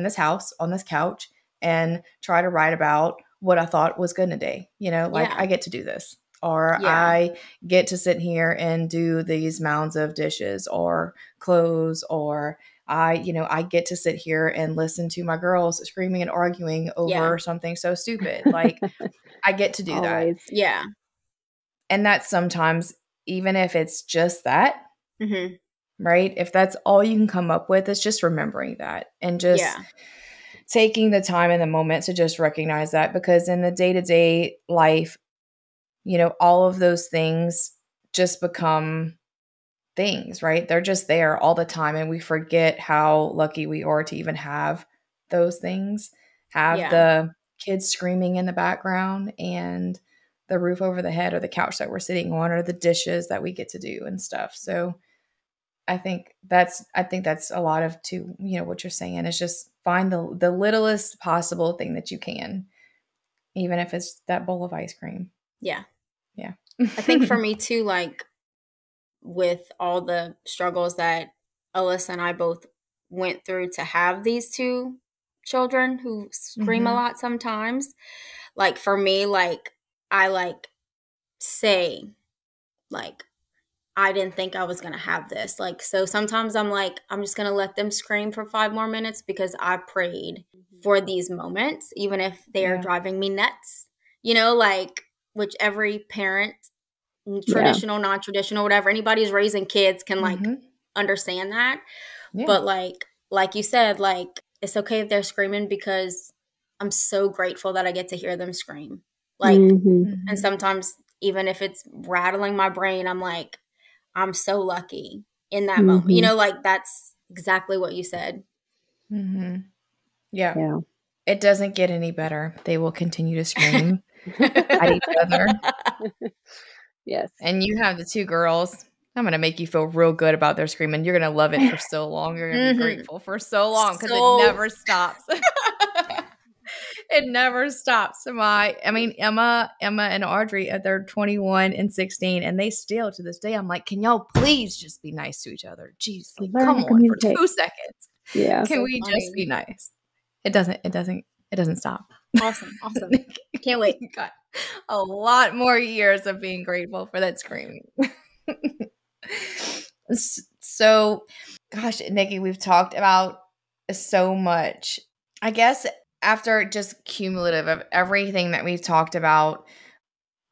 this house on this couch and try to write about what I thought was good in a day. You know, like I get to do this, or I get to sit here and do these mounds of dishes or clothes, or I get to sit here and listen to my girls screaming and arguing over something so stupid. Like I get to do that. Yeah. And that's sometimes, even if it's just that, right? If that's all you can come up with, it's just remembering that and just taking the time in the moment to just recognize that, because in the day-to-day life, you know, all of those things just become things, right? They're just there all the time. And we forget how lucky we are to even have those things, have the kids screaming in the background and the roof over the head or the couch that we're sitting on or the dishes that we get to do and stuff. So I think that's a lot of too, you know, what you're saying is just find the littlest possible thing that you can, even if it's that bowl of ice cream. Yeah. Yeah. I think for me too, like with all the struggles that Alyssa and I both went through to have these two children who scream a lot sometimes, like for me, like I like say like I didn't think I was going to have this. Like, so sometimes I'm like, I'm just going to let them scream for 5 more minutes because I prayed for these moments, even if they are driving me nuts, you know, like, which every parent, traditional, non-traditional, whatever, anybody who's raising kids can like understand that. Yeah. But like you said, like, it's okay if they're screaming because I'm so grateful that I get to hear them scream. Like, and sometimes even if it's rattling my brain, I'm like, I'm so lucky in that moment. You know, like that's exactly what you said. Yeah. It doesn't get any better. They will continue to scream at each other. Yes. And you have the 2 girls. I'm going to make you feel real good about their screaming. You're going to love it for so long. You're going to be grateful for so long because it never stops. It never stops. Emma and Audrey, they're 21 and 16, and they still, to this day, I'm like, can y'all please just be nice to each other? Jeez, like, come on for 2 seconds. Yeah. Can we just be nice? It doesn't stop. Awesome. Can't wait. You got a lot more years of being grateful for that screaming. So, gosh, Nikki, we've talked about so much. I guess after just cumulative of everything that we've talked about,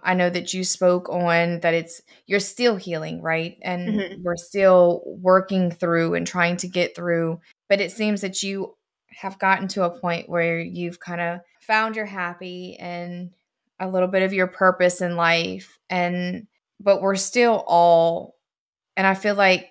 I know that you spoke on that you're still healing, right? And we're still working through and trying to get through. But it seems that you have gotten to a point where you've kind of found your happy and a little bit of your purpose in life. But we're still all, and I feel like,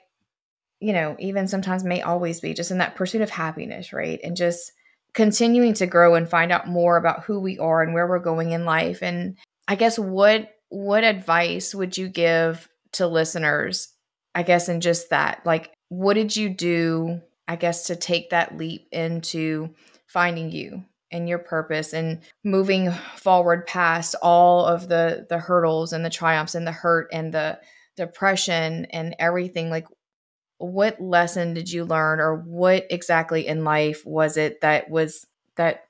you know, even sometimes may always be just in that pursuit of happiness, right? And just continuing to grow and find out more about who we are and where we're going in life. And I guess what advice would you give to listeners, I guess, in just that? Like, what did you do, I guess, to take that leap into finding you and your purpose and moving forward past all of the hurdles and the triumphs and the hurt and the depression and everything? Like, what lesson did you learn, or what exactly in life was it that was that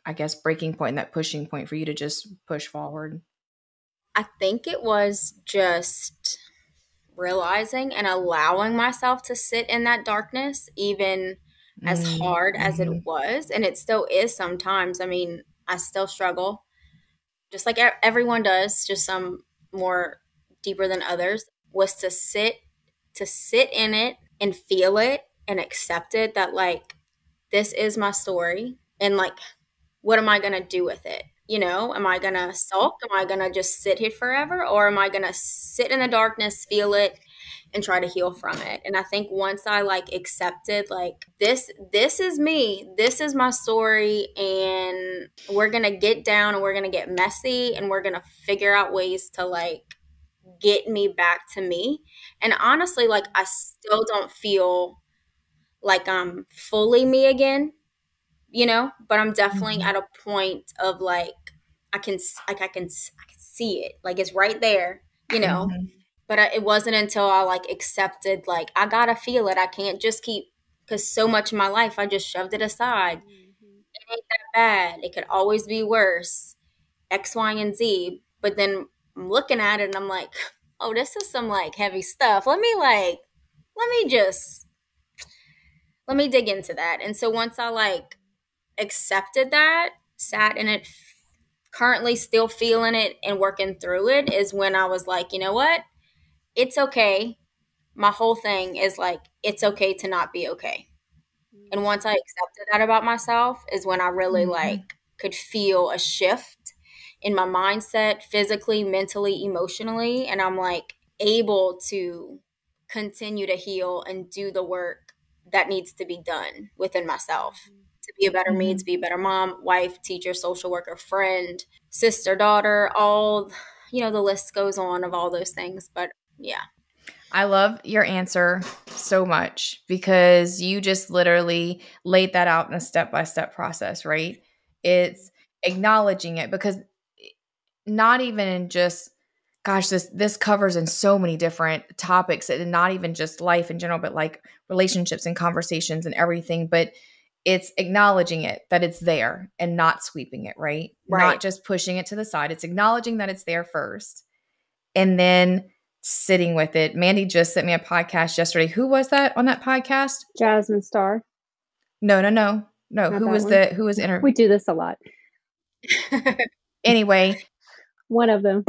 I guess breaking point, that pushing point for you to just push forward? I think it was just realizing and allowing myself to sit in that darkness, even as hard as it was. And it still is sometimes. I mean, I still struggle, just like everyone does, just some more deeper than others, was to sit to sit in it and feel it and accept it, that like, this is my story, and like, what am I going to do with it? You know, am I going to sulk? Am I going to just sit here forever? Or am I going to sit in the darkness, feel it, and try to heal from it? And I think once I like accepted, like, this is me, this is my story, and we're going to get down and we're going to get messy and we're going to figure out ways to like get me back to me. And honestly, like, I still don't feel like I'm fully me again, you know, but I'm definitely at a point of like, I can see it, like, it's right there, you know. But it wasn't until I like accepted, like, I gotta feel it. I can't just keep, because so much of my life I just shoved it aside. It ain't that bad. It could always be worse. X, Y, and Z. But then I'm looking at it and I'm like, oh, this is some like heavy stuff. Let me dig into that. And so once I like accepted that, sat in it, currently still feeling it and working through it, is when I was like, you know what? It's okay. My whole thing is like, it's okay to not be okay. And once I accepted that about myself is when I really like could feel a shift in my mindset, physically, mentally, emotionally. And I'm like able to continue to heal and do the work that needs to be done within myself to be a better me, to be a better mom, wife, teacher, social worker, friend, sister, daughter, all, you know, the list goes on of all those things. But yeah. I love your answer so much because you just literally laid that out in a step-by-step process, right? It's acknowledging it, because not even in just, gosh, this covers in so many different topics, and not even just life in general, but like relationships and conversations and everything. But it's acknowledging it, that it's there, and not sweeping it, right? Not just pushing it to the side. It's acknowledging that it's there first, and then sitting with it. Mandy just sent me a podcast yesterday. Who was that on that podcast? Jasmine Star. No. Not Who that was one. who was interviewed? We do this a lot. Anyway, one of them.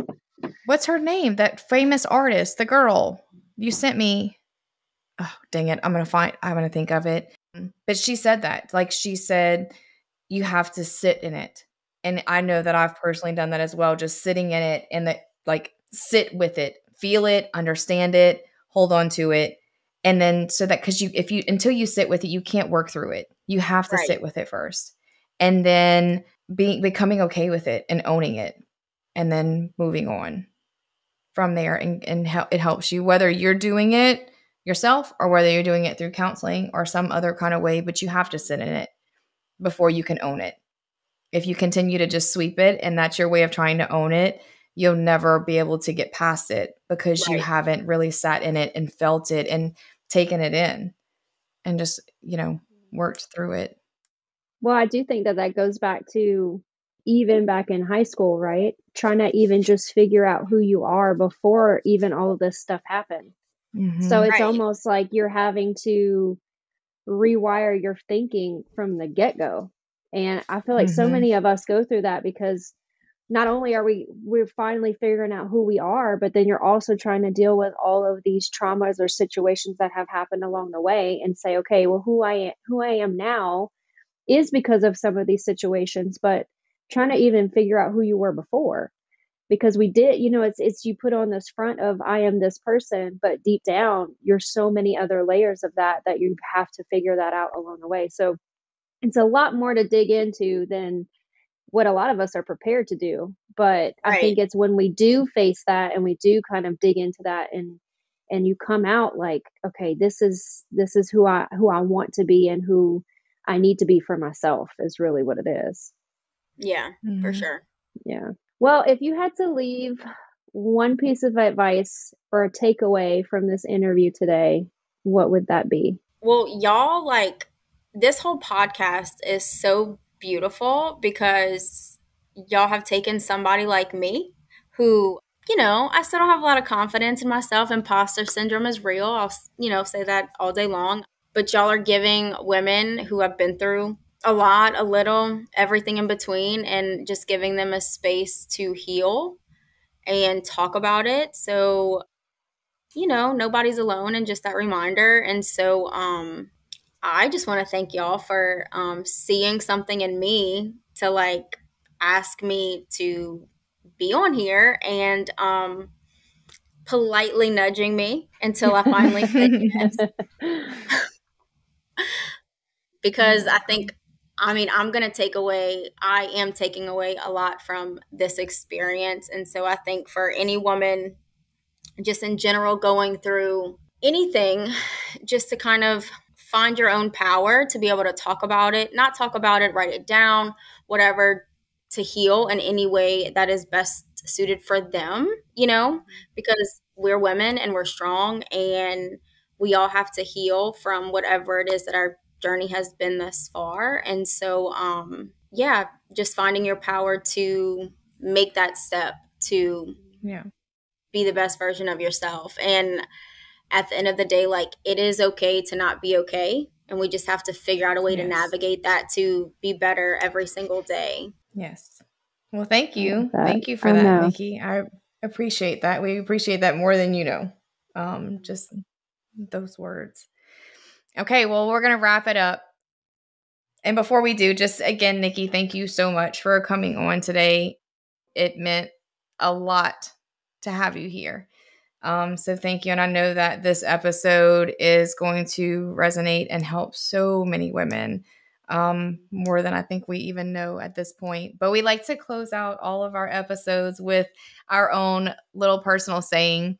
What's her name? That famous artist, the girl you sent me. Oh, dang it. I'm going to think of it. But she said that, like, she said, you have to sit in it. And I know that I've personally done that as well. Just sitting in it, and like, sit with it, feel it, understand it, hold on to it. And then so that, because until you sit with it, you can't work through it. You have to sit with it first, and then becoming okay with it and owning it, and then moving on from there. And it helps you, whether you're doing it yourself or whether you're doing it through counseling or some other kind of way, but you have to sit in it before you can own it. If you continue to just sweep it and that's your way of trying to own it, you'll never be able to get past it, because you haven't really sat in it and felt it and taken it in and just, worked through it. Well, I do think that goes back to even back in high school, right? Trying to even just figure out who you are before even all of this stuff happened. So it's almost like you're having to rewire your thinking from the get-go. And I feel like so many of us go through that, because not only are we're finally figuring out who we are, but then you're also trying to deal with all of these traumas or situations that have happened along the way, and say, okay, well, who I am now is because of some of these situations, but trying to even figure out who you were before. Because we did, it's you put on this front of I am this person, but deep down, you're so many other layers of that you have to figure that out along the way. So it's a lot more to dig into than what a lot of us are prepared to do. But I think it's when we do face that and we do kind of dig into that, and you come out like, okay, this is who I want to be and who I need to be for myself, is really what it is. Yeah, for sure. Yeah. Well, if you had to leave one piece of advice or a takeaway from this interview today, what would that be? Well, y'all, like, this whole podcast is so beautiful because y'all have taken somebody like me who, I still don't have a lot of confidence in myself. Imposter syndrome is real. I'll, say that all day long. But y'all are giving women who have been through a lot, a little, everything in between, and just giving them a space to heal and talk about it. So, nobody's alone, and just that reminder. And so I just want to thank y'all for seeing something in me to like ask me to be on here, and politely nudging me until I finally said yes. Because I think, I am taking away a lot from this experience. And so I think for any woman, just in general, going through anything, just to kind of find your own power, to be able to talk about it, not talk about it, write it down, whatever, to heal in any way that is best suited for them, because we're women and we're strong, and we all have to heal from whatever it is that our journey has been thus far. And so, just finding your power to make that step to be the best version of yourself. And at the end of the day, like, it is okay to not be okay. And we just have to figure out a way to navigate that to be better every single day. Yes. Well, thank you. Thank you for that, Nikki. I appreciate that. We appreciate that more than you know. Just those words. Okay, well, we're going to wrap it up. And before we do, just again, Nikki, thank you so much for coming on today. It meant a lot to have you here. So thank you. And I know that this episode is going to resonate and help so many women, more than I think we even know at this point. But we like to close out all of our episodes with our own little personal saying.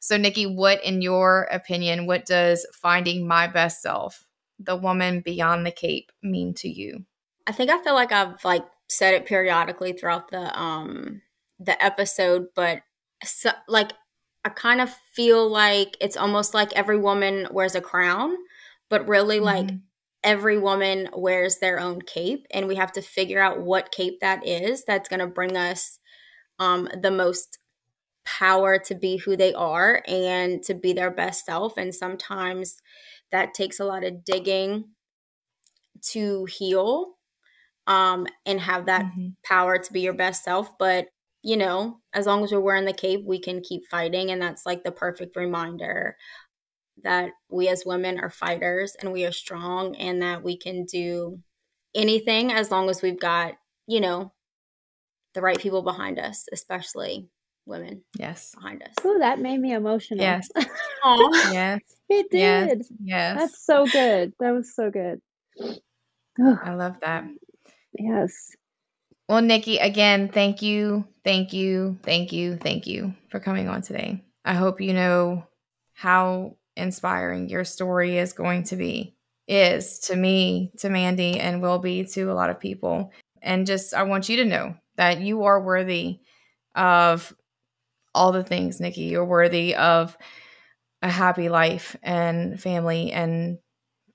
So Nikki, what, in your opinion, what does finding my best self, the woman beyond the cape, mean to you? I think I feel like I've said it periodically throughout the episode, but I kind of feel like it's almost like every woman wears a crown, but really every woman wears their own cape, and we have to figure out what cape that is that's going to bring us the most power to be who they are and to be their best self. And sometimes that takes a lot of digging to heal and have that power to be your best self. But as long as we're wearing the cape, we can keep fighting. And that's like the perfect reminder that we as women are fighters and we are strong, and that we can do anything as long as we've got, the right people behind us, especially women. Yes. Behind us. Oh, that made me emotional. Yes. Yes. It did. Yes. That's so good. That was so good. I love that. Yes. Well, Nikki, again, thank you for coming on today. I hope you know how inspiring your story is going to be, is to me, to Mandy, and will be to a lot of people. And just, I want you to know that you are worthy of all the things, Nikki. You're worthy of a happy life and family, and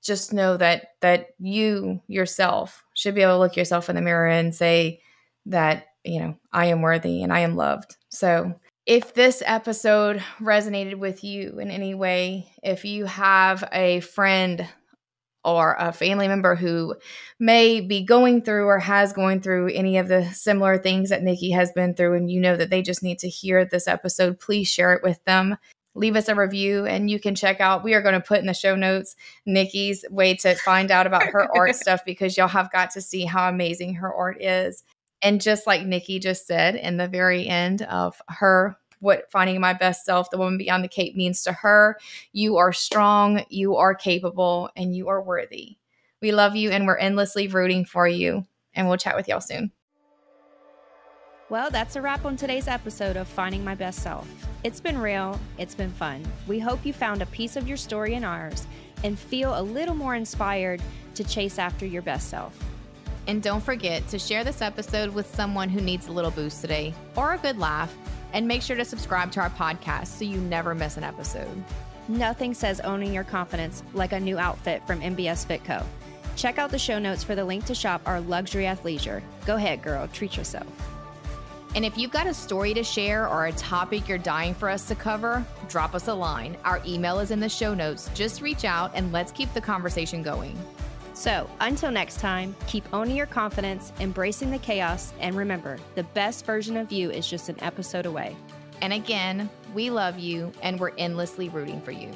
just know that you yourself should be able to look yourself in the mirror and say that, I am worthy and I am loved. So if this episode resonated with you in any way, if you have a friend or a family member who may be going through or has going through any of the similar things that Nikki has been through, and you know that they just need to hear this episode, please share it with them. Leave us a review, and you can check out, we are going to put in the show notes Nikki's way to find out about her art stuff, because y'all have got to see how amazing her art is. And just like Nikki just said in the very end of her, what finding my best self, the woman beyond the cape, means to her, you are strong, you are capable, and you are worthy. We love you, and we're endlessly rooting for you. And we'll chat with y'all soon. Well, that's a wrap on today's episode of Finding My Best Self. It's been real. It's been fun. We hope you found a piece of your story in ours and feel a little more inspired to chase after your best self. And don't forget to share this episode with someone who needs a little boost today or a good laugh. And make sure to subscribe to our podcast so you never miss an episode. Nothing says owning your confidence like a new outfit from MBS Fit Co. Check out the show notes for the link to shop our luxury athleisure. Go ahead, girl. Treat yourself. And if you've got a story to share or a topic you're dying for us to cover, drop us a line. Our email is in the show notes. Just reach out and let's keep the conversation going. So until next time, keep owning your confidence, embracing the chaos, and remember, the best version of you is just an episode away. And again, we love you and we're endlessly rooting for you.